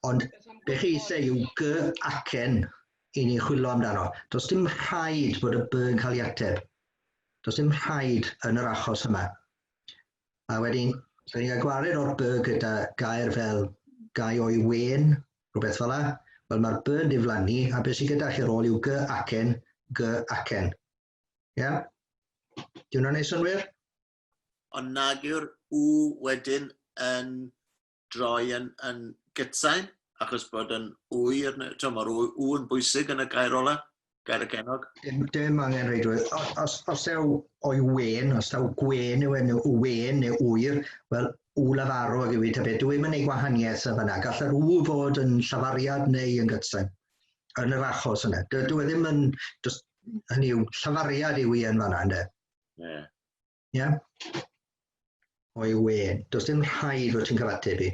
Ond beth chi eisiau yw g acen i ni chwilio amdano. Does dim rhaid bod y b yn cael ei ateb. Does dim rhaid yn yr achos yma. A wedyn, so ni'n cael gwared o'r b gyda gair fel gai o'i wen, rhywbeth fel yna. Wel, mae'r b yn diflannu, a beth sy'n gyda chi ar ôl yw g acen, g acen. Ia? Di hwnna'n neud synwyr? Ond nag yw'r w wedyn yn droi yn gytsain, achos bod yn wyr, mae'r w yn bwysig yn y gair ola, gair y genog. Dim angen reidrwydd. Os ew o'i wen, os ew gwen yw wen neu wyr, wel, w lafaro ag yw i, ta beth, dwi'n mynd ei gwahaniaeth yn fanna. Gall yr w fod yn llafariad neu yn gytsain yn yr achos yna. Dwi ddim yn, hynny yw llafariad yw i yn fanna, ynddo? Ie. Ie? O'i wen. Does dim rhaid fod ti'n cyfateb i.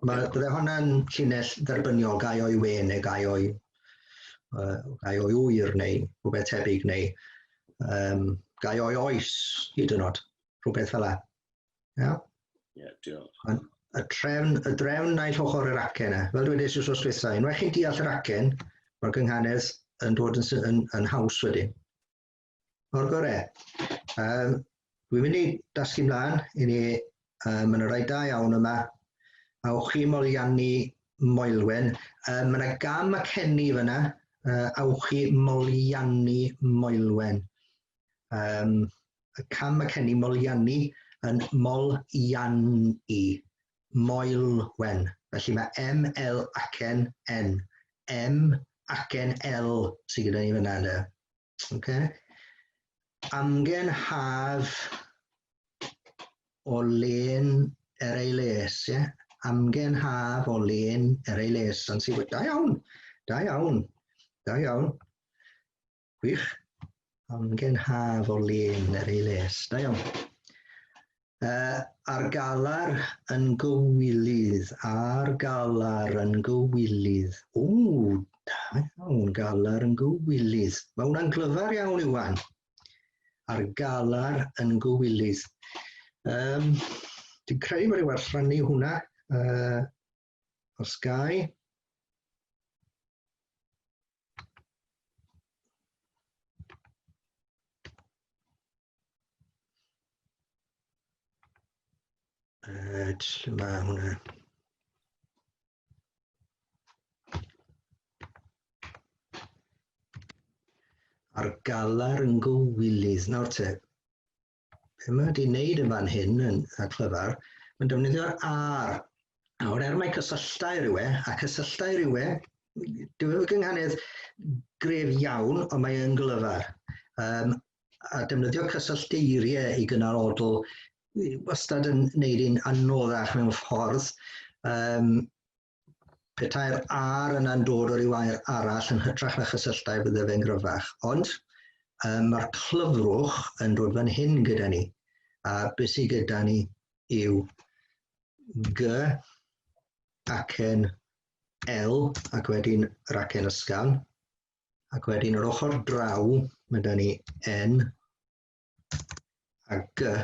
Bydde hwnna'n llinell dderbyniol, gai o'i wen neu gai o'i wyr neu rhywbeth tebyg neu gai o'i oes hyd yn oed, rhywbeth fel la. Ie? Ie, diolch. Y drefn naill ochr yr acen fel dwedes i wrth diwetha, unwaith chi'n deall yr acen, mae'r gynghanedd yn dod yn haws wedyn. O'r gorau. Dwi'n mynd i dasgu mlaen i ni, mae'n rhaid da iawn yma, awch chi moliannu moelwen. Mae yna gam acenni fyna, awch chi moliannu moelwen. Y cam acenni moliannu yn moliannu, moelwen. Felly mae M-L acen N. M acen L sydd gyda ni fyna yna. Okay. Amgen haf o len yr ei les, ie? Amgen haf o len yr ei les. Da iawn, da iawn, da iawn. Gwych. Amgen haf o len yr ei les, da iawn. Ar galar yn gywilydd, ar galar yn gywilydd. O, da iawn, galar yn gywilydd. Mae hwnna'n glyfar iawn i wan. Ar galar yn gywilydd. Dwi'n credu bod i werth rhannu hwnna os gai. Mae hwnna. Ar galar yn gywilydd. Nawr te, be mae wedi wneud yn fan hyn yn clyfar, mae'n defnyddio'r ar. Nawr, mae cysylltau rhywun, a cysylltau rhywun, dwi'n gynghanedd gref iawn, ond mae yn glyfar. A defnyddio cysyllteiriau i gynarodol wastad yn gwneud un anoddach mewn ffordd. Petai'r ar yna'n dod o'r ryw air arall yn hytrach na chysylltau bydde fe'n gryfach. Ond mae'r clyfrwch yn dod fan hyn gyda ni. A beth sydd gyda ni yw G acen L ac wedyn yr acen ysgafn. Ac wedyn yr ochr draw mae da ni N a G.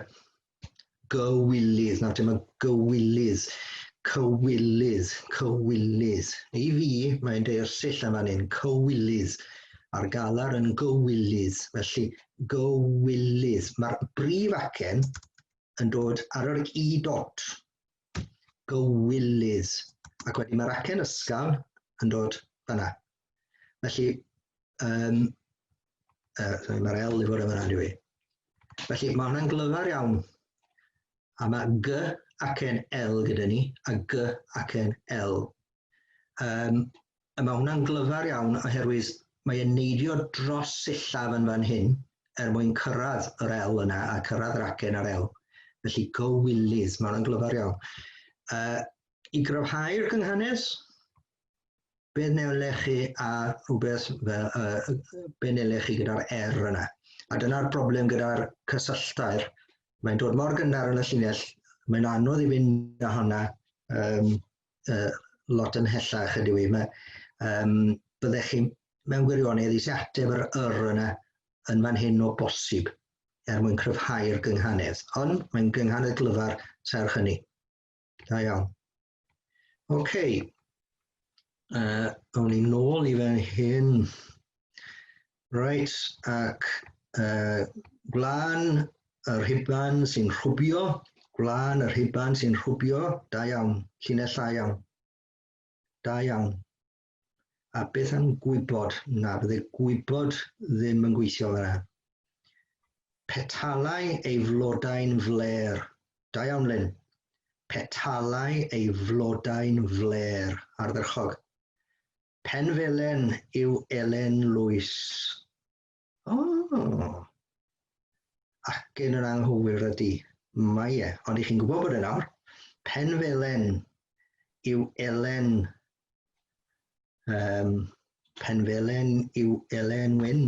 Gywilydd. Nawr te mae gywilydd. Cywilydd. Cywilydd. I fi, mae'n deir sill am fan hyn. Cywilydd. Ar galar yn gywilydd. Felly, gywilydd. Mae'r brif acen yn dod ar yr I dot. Gywilydd. Ac wedyn mae'r acen ysgafn yn dod fanna. Felly, mae'r L i fod yn fanna, dwi. Felly, mae hwnna'n glyfar iawn. A mae G acen L gyda ni, a G acen L. Mae hwnna'n glyfar iawn oherwydd mae'n neidio dros sillaf yn fan hyn mwyn cyrraedd yr L yna a cyrraedd yr acen ar L. Felly gywilydd, mae hwnna'n glyfar iawn. I gryfhau'r gynghanedd, beth neolech chi a rhywbeth fel, beth neolech chi gyda'r R yna. A dyna'r broblem gyda'r cysylltair. Mae'n dod mor gynnar yn y llinell, mae'n anodd i fynd â hwnna lot yn hellach ydyw i. Byddech chi mewn gwirionedd i ateb yr yna yn fan hyn o bosib mwyn cryfhau'r gynghanedd. Ond mae'n gynghanedd glyfar serch hynny. Da iawn. OK. Awn ni nôl i fan hyn. Right, ac gwlan yr huban sy'n rhwbio, gwlan yr huban sy'n rhwbio, da iawn, llinell da iawn, da iawn. A beth am gwybod? Na, bydde gwybod ddim yn gweithio fyna. Petalau ei flodau'n fler, da iawn Lyn. Petalau ei flodau'n fler, ardderchog. Penfelen yw elen lwys. O! Acen yn anghywir ydy. Mae e, ond i chi'n gwybod bod e nawr. Penfelen yw elen. Penfelen yw elen wyn.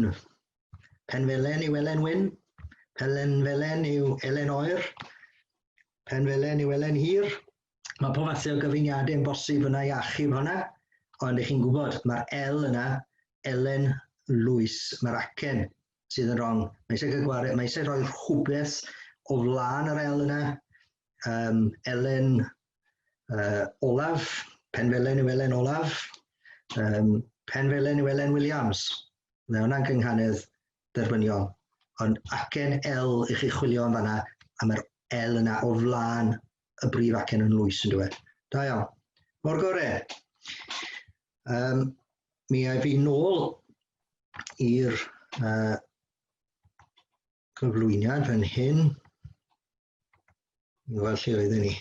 Penfelen yw Elen Wyn. Penfelen yw Elen Oer. Penfelen yw Elen Hir. Mae pob fath o gyfeiniadau yn bosib yna i achub hwnna, ond ych chi'n gwybod, mae'r L yna, Elen Lewis, mae'r acen sydd yn wrong. Mae eisiau rhoi rhywbeth o flaen yr L yna, Elen Olaf, Penfelen yw Elen Olaf, Penfelen yw Elen Williams. Mae hwnna'n cynghanedd dderbyniol, ond acen L ych chi chwilio am fanna, a mae'r L yna o flaen y brif acen yn Lewis yn dweud. Da iawn. Mor gorau. Mi ai fi nôl i'r cyflwyniad fan hyn. Wel, lle oedden ni?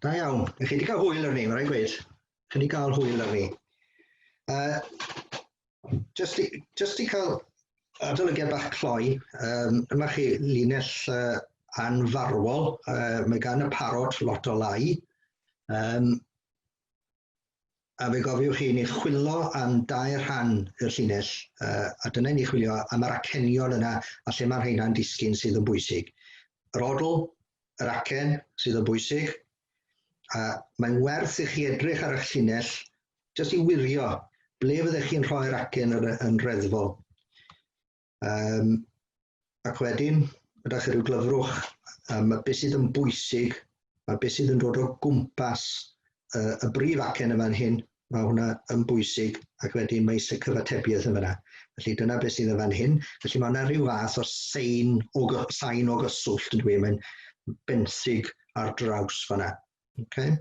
Da iawn. Ych chi wedi cael hwyl ar ni, mae'n rhaid gweud. Ych chi wedi cael hwyl ar ni. Just i cael adolygiad bach cloi, yma chi linell anfarwol, mae gan y parot lot o lai, a fe gofiwch chi ni chwilo am 2 rhan y llinell, a dyna ni chwilio am yr acenion yna a lle mae'r rheina'n disgyn sydd yn bwysig. Yr odl, yr acen sydd yn bwysig, a mae'n werth i chi edrych ar eich llinell jyst i wirio ble fyddech chi'n rhoi'r acen yn reddfol. Ac wedyn, ydych chi rhyw glyfrwch am beth sydd yn bwysig, a beth sydd yn dod o gwmpas y brif acen yma hyn, mae hwnna yn bwysig, ac wedyn mae eisiau cyfatebiaeth yn fyna. Felly dyna beth sydd yn fan hyn. Felly mae hwnna rhyw fath o sain o gyswllt yn dweud, mae'n bensig ar draws fanna. Okay.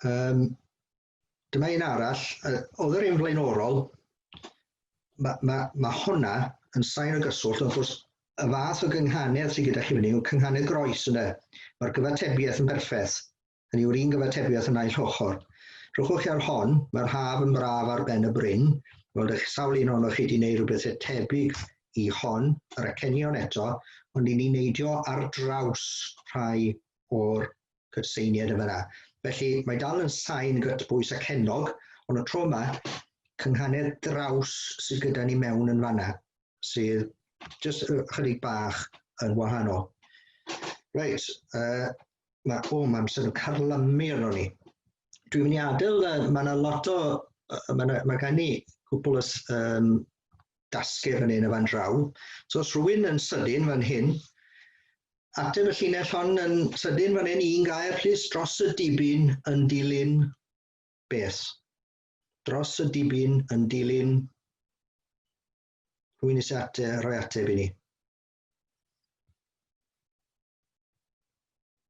Dyma un arall, oedd yr un flaenorol, mae hwnna yn sain o gyswllt, ond wrth y fath o gynghanedd sydd gyda chi fyny yw cynghanedd groes yna. Mae'r gyfatebiaeth yn berffaith. Hynny yw'r un gyfatebiaeth yn aill ochr. Rhowch chi ar hon, mae'r haf yn braf ar ben y bryn. Wel, sawl un o'n chi wedi gwneud rhywbeth tebyg i hon, yr acenion eto, ond ni'n neidio ar draws rhai o'r cytseiniad yma. Felly, mae dal yn sain gytbwys acenog, ond y tro yma, cynghanedd draws sydd gyda ni mewn yn fanna, sydd jyst chydig bach yn wahanol. Reit, mae amser yn carlymu arno ni. Dwi'n mynd i adael, mae lot o, mae gen i cwpl o dasgau fan hyn y fan draw. So os rhywun yn sydyn fan hyn, ateb y llinell hon yn sydyn fan hyn, un gair, plîs, dros y dibyn yn dilyn beth? Dros y dibyn yn dilyn, rhywun eisiau rhoi ateb i ni.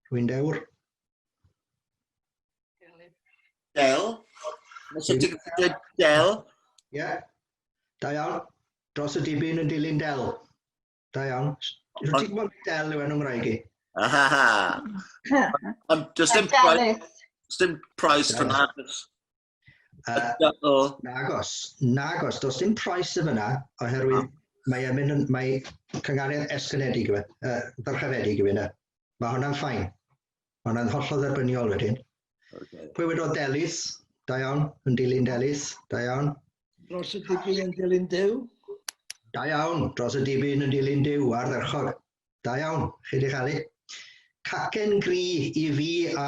Rhywun dewr? Del. Nes i ti'n gwybod del? Ie. Da iawn. Dros y dibyn yn dilyn del. Da iawn. Rwy'n ti'n gwybod del yw enw Nghymraeg i? Just dim price for that. Nagos, does dim price y fyna, oherwydd mae cynghanedd esgynedig yma, ddyrchafedig yma. Mae hwnna'n ffain. Mae hwnna'n hollol dderbyniol wedyn. Pwy wedodd Delis? Da iawn, yn dilyn Delis. Da iawn. Dros y dibyn yn dilyn Duw. Da iawn, dros y dibyn yn dilyn Duw ar dderchog. Da iawn, chi di chael ei. Cacen gri i fi a...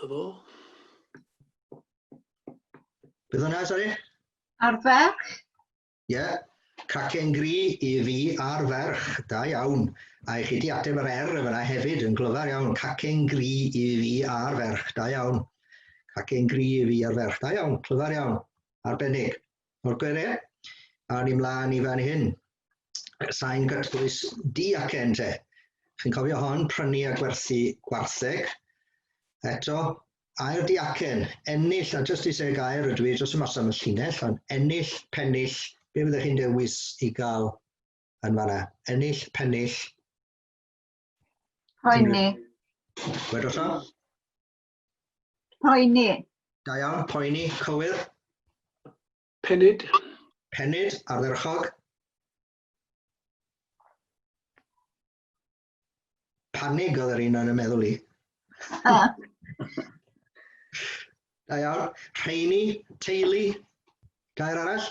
Ydw. Beth hwnna, sori? Ar ferch? Ie. Cacen gri i fi a'r ferch. Da iawn. A i chi di ateb yr yna hefyd yn glyfar iawn. Cacen gri i fi a'r ferch. Da iawn. Cacen gri i fi a'r ferch. Da iawn. Glyfar iawn. Arbennig. O'r gwerau. A ni mlaen i fan hyn. Sain gytbwys di acen te. Chi'n cofio hon, prynu a gwerthu gwartheg. Eto, air di acen. Ennill, a jyst i sef gair ydw i, jyst yn mas am y llinell, ond ennill, pennill. Be fyddech chi'n dewis i gael yn fanna? Ennill, pennill. Poeni. Wedwch o? Poeni. Da iawn, poeni, cywir. Penid. Penid, ardderchog. Panig oedd yr un yn y meddwl i. Da iawn. Rheini, teulu, gair arall.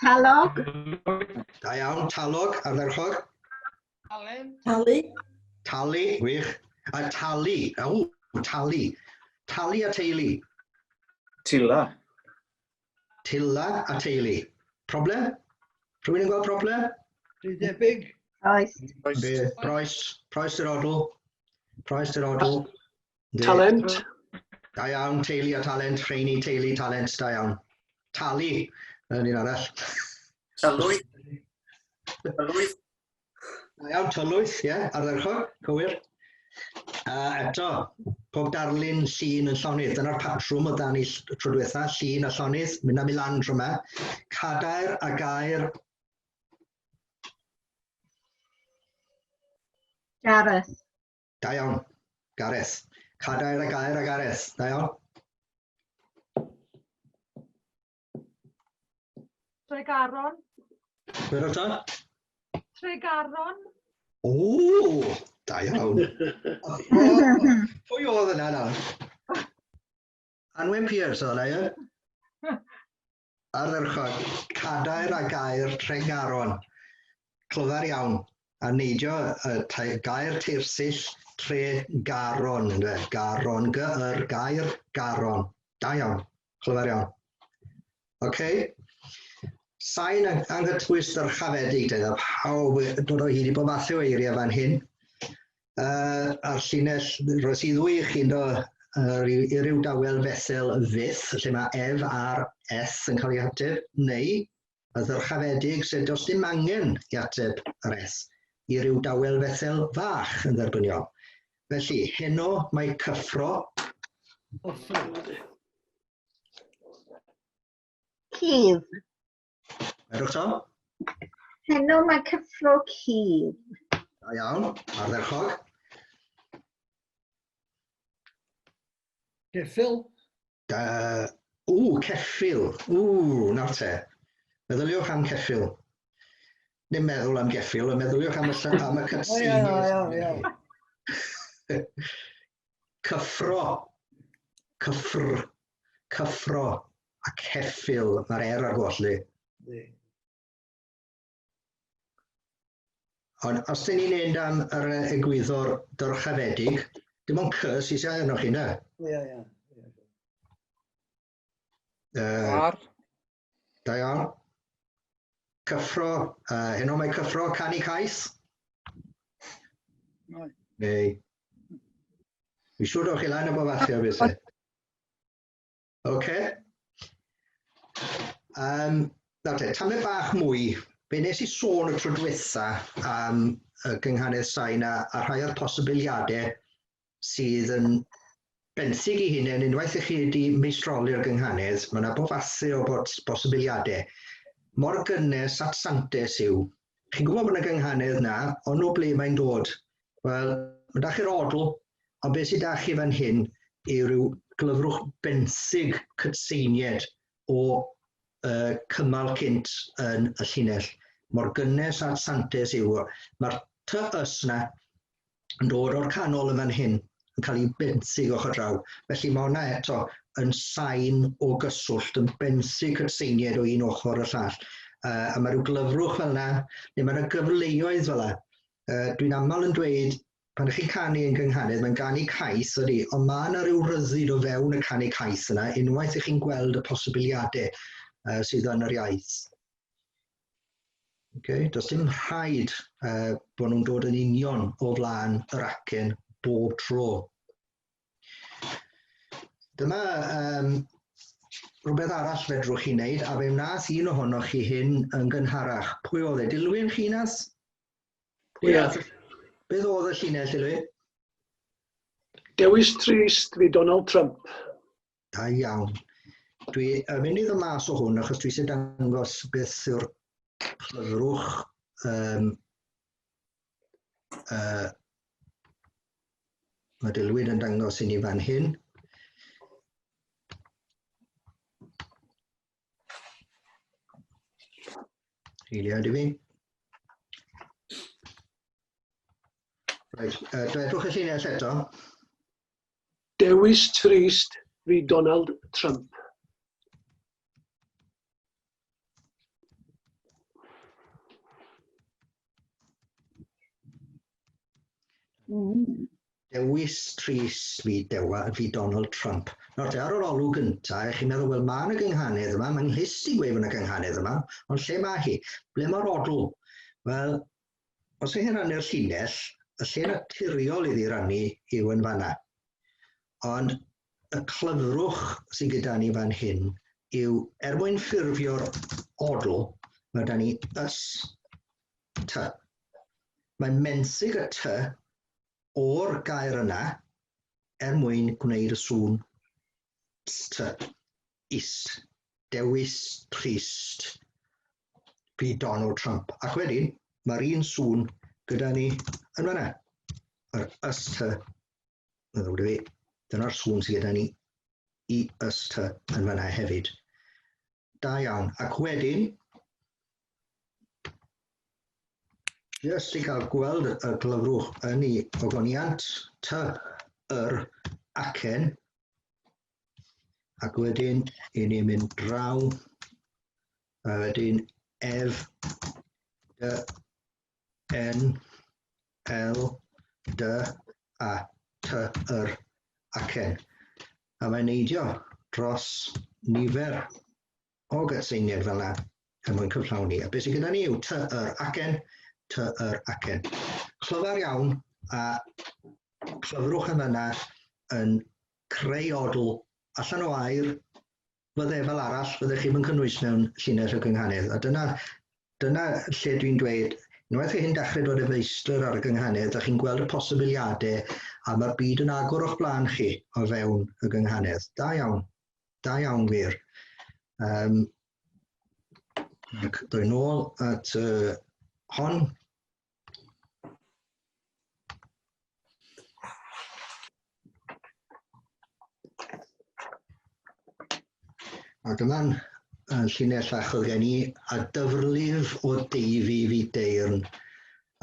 Talog. Da iawn, talog, ardderchog. Talu. Talu, gwych. A talu, talu. Talu a teulu. Tila. Tilla a teulu. Problem? Rhywun yn gweld problem? Rhy debyg. Oes. Be, Price yr odl. Price yr odl. Yndi. Talent. Da iawn, teulu a talent, rheini, teulu, talent, da iawn. Talu, yn un arall. Tylwyth. Tylwyth. Da iawn, tylwyth, ie, ardderchog, cywir. Eto, pob darlun llun yn llonydd. Dyna'r patrwm o dan i tro diwetha, llun a llonydd, mynd am i lan tro yma. Cadair a gair, Gareth. da iawn, Gareth. Cadair a gair a Gareth, da iawn. Tregaron. Gwir o to? Tregaron. O, da iawn. Pwy oedd yna nawr? Anwen Pierce oedd yna, ie? Ardderchog, cadair a gair tregaron. Clyfar iawn. A neidio gair teirsill tregaron. Garon, gair garon. Da iawn. Clyfar iawn. OK. Sain anghytwys dyrchafedig, dyna pawb dod o hyd i bob fath o eiriau fan hyn. A'r llinell, roes i ddwy i chi'n dod i ryw dawel fesel fyth, lle mae F a'r S yn cael ei ateb, neu y ddyrchafedig sef does dim angen i ateb yr S i ryw dawel fesel fach yn dderbyniol. Felly, heno mae cyffro. Cydd. Edrych to? Heno mae cyffro cydd. Da iawn, ardderchog. Ceffil. Ceffil. Nawr te. Meddyliwch am ceffil. Dim meddwl am geffil, ond meddyliwch am y cytseiniau. Cyffro. Cyffro. A ceffil. Mae'r ar golli. Ond os dyn ni'n neud am yr egwyddor dyrchafedig, dim ond C sy'n sy'n arnoch chi, ne? Ie. Ar. Da iawn. Cyffro, heno mae cyffro canu cais? Neu. Fi siŵr o'ch chi lan o bofathio beth e. OK. Nawr te, tamed bach mwy. Be nes i sôn y tro diwetha am y gynghanedd sain a rhai o'r posibiliadau sydd yn benthyg i hunain unwaith i chi wedi meistroli'r gynghanedd, mae yna bob fath o posibiliadau. Mor gynnes at santes yw, chi'n gwybod bod yna gynghanedd na, ond o ble mae'n dod? Wel, mae da chi'r odl, ond beth sydd da chi fan hyn yw ryw glyfrwch benthyg cytseiniad o cymal cynt yn y llinell. Mor gynnes at santes yw, mae'r TS na yn dod o'r canol yn fan hyn, yn cael ei benthyg ochr draw. Felly mae hwnna eto yn sain o gyswllt, yn benthyg cytseiniad o un ochr y llall. A mae rhyw glyfrwch fel yna, neu mae yna gyfleoedd fel yna. Dwi'n aml yn dweud, pan ych chi'n canu yn gynghanedd, mae'n canu cais ydy, ond mae yna rhyw ryddid o fewn y canu cais yna, unwaith ych chi'n gweld y posibiliadau sydd yn yr iaith. Does dim rhaid bod nhw'n dod yn union o flaen yr acen bob tro. Dyma rhywbeth arall fedrwch chi wneud, a fe wnaeth un ohonoch chi hyn yn gynharach. Pwy oedd e? Dilwyn Llinell? Beth oedd y llinell, Dilwyn? Dewis trist fi Donald Trump. Da iawn. Dwi yn mynd i ddod mas o hwn achos dwi eisiau dangos beth yw'r clyfrwch mae Dilwyn yn dangos i ni fan hyn. Eiliad i fi. Dwedwch y llinell eto. Dewis trist fi Donald Trump. Dewis trist fi Donald Trump. Nawr te ar yr olwg gyntaf, chi'n meddwl, wel, mae yna gynghanydd yma, mae'n hys i gweud yna gynghanydd yma, ond lle mae hi? Ble mae'r odl? Wel, os ych chi'n rannu'r llinell, y lle naturiol iddi rannu yw yn fanna. Ond y clyfrwch sydd gyda ni fan hyn yw, mwyn ffurfio'r odl, mae da ni ys, ty. Mae'n mensig y ty o'r gair yna mwyn gwneud y sŵn ty, is, dewis trist fi Donald Trump. Ac wedyn, mae'r un sŵn gyda ni yn fanna. Yr ys ty, dyna'r sŵn sydd gyda ni i ys ty yn fanna hefyd. Da iawn. Ac wedyn, jyst i gael gweld y glyfrwch yn ei ogoniant, ty, yr, acen, ac wedyn, i ni mynd draw, a wedyn, ef, dy, n, l, dy, a, ty, yr, acen. A mae'n neidio dros nifer o gytseiniad fel yna yn mwyn cyflawni. A beth sydd gyda ni yw ty, yr, acen, ty, yr, acen. Clyfar iawn, a clyfrwch yn yna yn creu odl allan o air, fydde fel arall, fyddech chi'n cynnwys mewn llinell y gynghanydd. A dyna lle dwi'n dweud, unwaith i hyn dechrau dod y feistr ar y gynghanydd, a chi'n gweld y posibiliadau, a mae'r byd yn agor o'ch blaen chi o fewn y gynghanydd. Da iawn wir. Dwi'n nôl at hon. A dyma'n llinell achos gen i a dyfrlif o deifi fi deirn.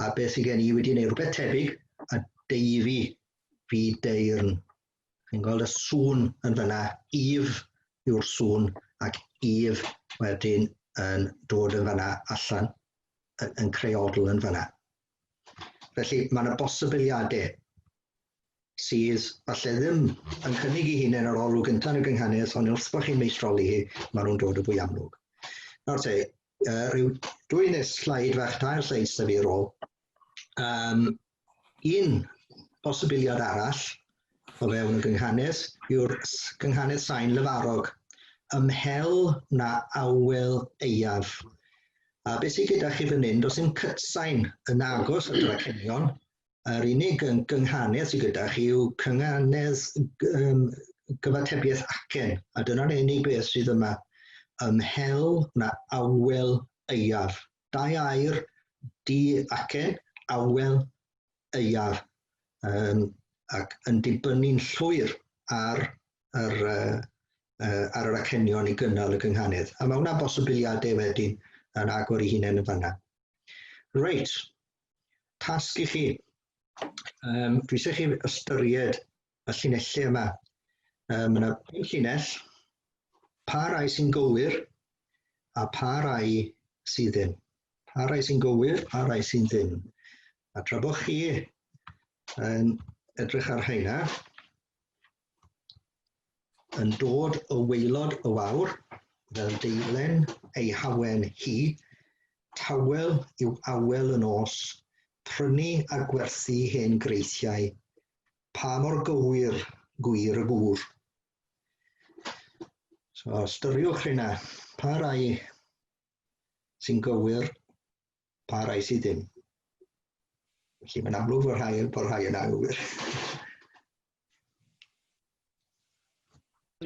A beth sydd gen i wedi gwneud rhywbeth tebyg a deifi fi deirn. Chi'n gweld y sŵn yn fyna, if yw'r sŵn ac if wedyn yn dod yn fyna allan yn creu odl yn fyna. Felly mae yna bosibiliadau sydd falle ddim yn cynnig i hunain ar olwg gyntaf yn y gynghanydd, ond wrth bod chi'n meistroli hi, maen nhw'n dod y fwy amlwg. Nawr te, rhyw dwy nes slaid fach, tair sleid sydd fi ar ôl. Un posibiliad arall o fewn y gynghanydd yw'r gynghanydd sain lefarog, ymhel na awel eiaf. A beth sydd gyda chi fan hyn, does dim cytsain yn agos at yr acenion. Yr unig gynghanydd sydd gyda chi yw cynghanedd gyfatebiaeth acen, a dyna'r unig beth sydd yma, ymhel na awel eiaf. Dau air, di acen, awel eiaf, ac yn dibynnu'n llwyr ar yr acenion i gynnal y gynghanydd. A mae hwnna'n bosibiliadau wedyn yn agor i hunain yn fanna. Reit, tasg i chi. Dwi eisiau chi ystyried y llinellau yma. Mae yna 5 llinell, pa rai sy'n gywir a pa rai sydd ddim. Pa rai sy'n gywir, pa rai sy'n ddim. A tra bod chi yn edrych ar heina, yn dod o waelod y wawr, fel deilen ei hawen hi, tawel yw awel y nos, prynu a gwerthu hen greithiau, pa mor gywir gwir y gŵr. So, ystyriwch hynna, pa rai sy'n gywir, pa rai sydd ddim. Felly mae'n amlwg bod rhai yn anghywir.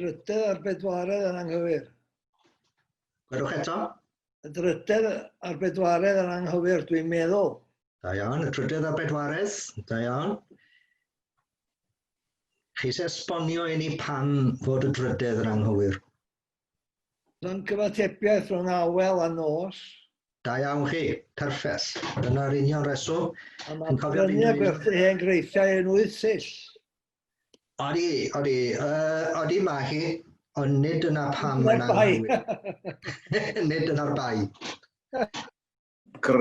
Drydedd ar bedwaredd yn anghywir. Gwedwch eto? Y drydedd ar bedwaredd yn anghywir, dwi'n meddwl. Da iawn, y trydydd ar bedwaredd, da iawn. Chi eisiau esbonio i ni pam fod y drydedd yn anghywir? Yn gyfatebiaeth rhwng awel a nos. Da iawn chi, perffaith. Dyna'r union reswm. A mae Chi'n cofio prynu a gwerthu hen greithiau yn 8 sill. Odi mae hi, ond nid yna pam Dyna'r yn bai. anghywir. Nid yna'r bai. Gyr.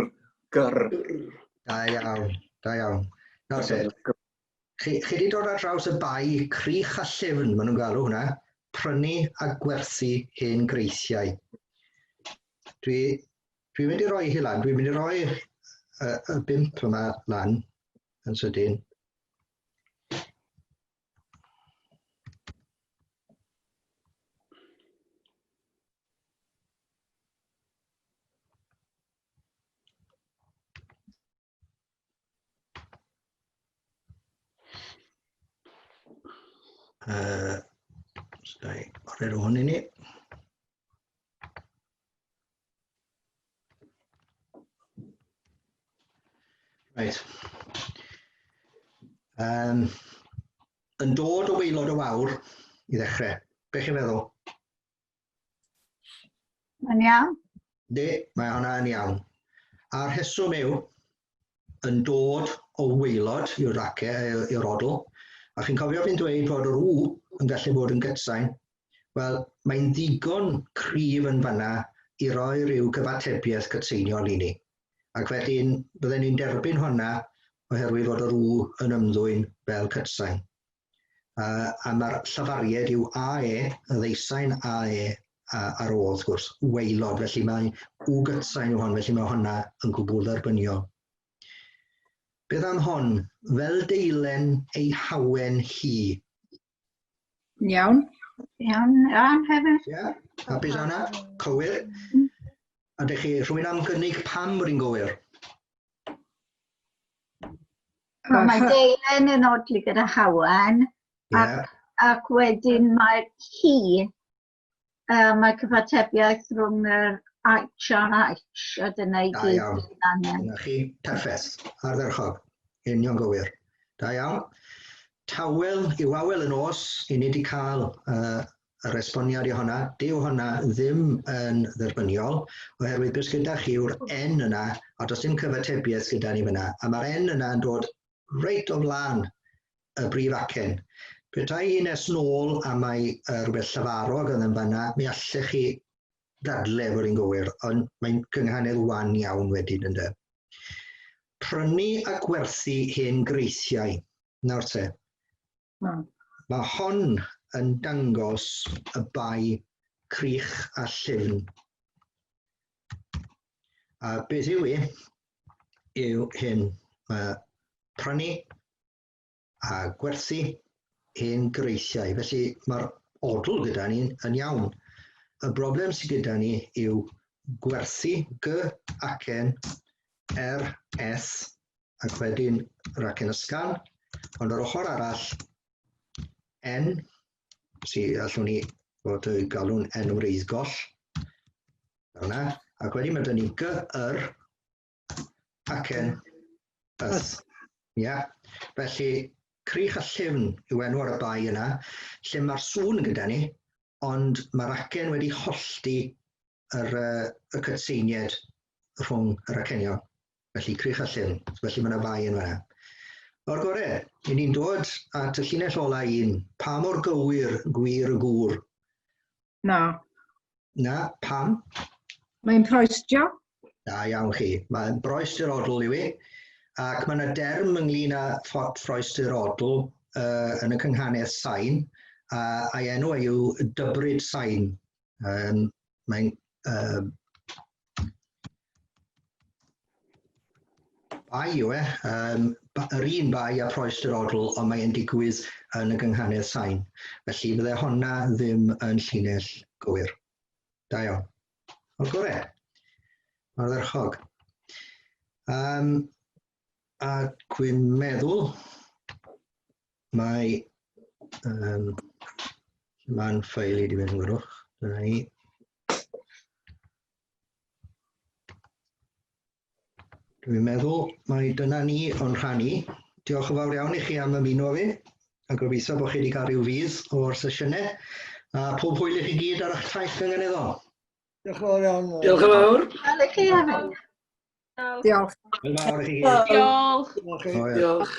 Da iawn. Nawr te, chi wedi dod ar draws y bai crych a llyfn, maen nhw'n galw hwnna, prynu a gwerthu hen greithiau. Dwi'n mynd i roi hi lan, dwi'n mynd i roi y bimp yma lan yn sydyn. O'r hwn i ni. Right. Yn dod o waelod y wawr i ddechrau. Be chi'n feddwl? Yn iawn? Mae hwnna yn iawn. A'r rheswm yw yn dod o waelod i'r odl, a chi'n cofio fi'n dweud bod yr w yn gallu bod yn gytsain. Wel, mae'n ddigon cryf yn fanna i roi rhyw gyfatebiaeth cytseiniol i ni. Ac wedyn, bydden ni'n derbyn hwnna oherwydd fod yr w yn ymddwyn fel cytsain. A mae'r llafariad yw AE, y ddeisain AE ar ôl, wrth gwrs, waelod, felly mae w gytsain yw hon, felly mae hwnna yn gwbl dderbyniol. Beth am hon? Fel deilen ei hawen hi. Iawn hefyd. Ie, hapus Anna? Cywir. A ydych chi rhywun am gynnig pam bod hi'n gywir? Mae deilen yn odli gyda hawen, ac wedyn mae hi, mae cyfatebiaeth rhwng yr H a'r H, a dyna i gyd. Da iawn. Dyna chi, perffaith, ardderchog, union gywir. Da iawn. Tawel yw awel yn os, i ni wedi cael yr esboniad i honna. Dyw honna ddim yn dderbyniol, oherwydd beth gyda chi yw'r N yna, a does dim cyfatebiaeth gyda ni fyna. A mae'r N yna yn dod reit o flaen y brif acen. Petai hi nes nôl a mae rhywbeth llafarog yn fanna, mi allech chi ddadle fod hi'n gywir, ond mae'n cynghanedd wan iawn wedyn ynddo. Prynu a gwerthu hen greithiau. Nawr te. Mae hon yn dangos y bai crych a llyfn. A beth yw hyn? Mae prynu a gwerthu hen greithiau. Felly mae'r odl gyda ni yn iawn. Y broblem sydd gyda ni yw gwerthu G acen R S ac wedyn yr acen ysgan, ond ar ochr arall N, sydd allwn ni fod y galw'n N wreiddgoll, ac wedyn mae dyn ni G, R, acen, S. Felly, crych a llyfn yw enw ar y bai yna, lle mae'r sŵn gyda ni, ond mae'r acen wedi hollti y cytseiniad rhwng yr acenion. Felly, crych a llyfn, felly mae yna bai yn fanna. O'r gorau, i ni'n dod at y llinell ola un, pa mor gywir gwir y gŵr? Na, pam? Mae'n proestio. Da iawn chi, mae'n broestyr odl yw i, ac mae yna derm ynglyn â ffroestyr odl yn y cynghanedd sain, a'i enw yw dybryd sain. Mae'n bai yw yr un bai a proestyr odl, ond mae'n digwydd yn y gynghanedd sain. Felly bydde honna ddim yn llinell gywir. Da iawn. O'r gorau. O'r dderchog. A dwi'n meddwl mae mae'n ffeil i di fynd yn gwrwch. Dyna ni. Dwi'n meddwl mai dyna ni o'n rhannu. Diolch yn fawr iawn i chi am ymuno fi, a gobeithio bod chi wedi cael rhyw fydd o'r sesiynau. A pob hwyl i chi gyd ar eich taith gynghanedol. Diolch yn fawr iawn. Diolch yn fawr. Wel, i chi hefyd. Diolch. Hwyl fawr i chi. Diolch. Diolch. O, ie. Diolch.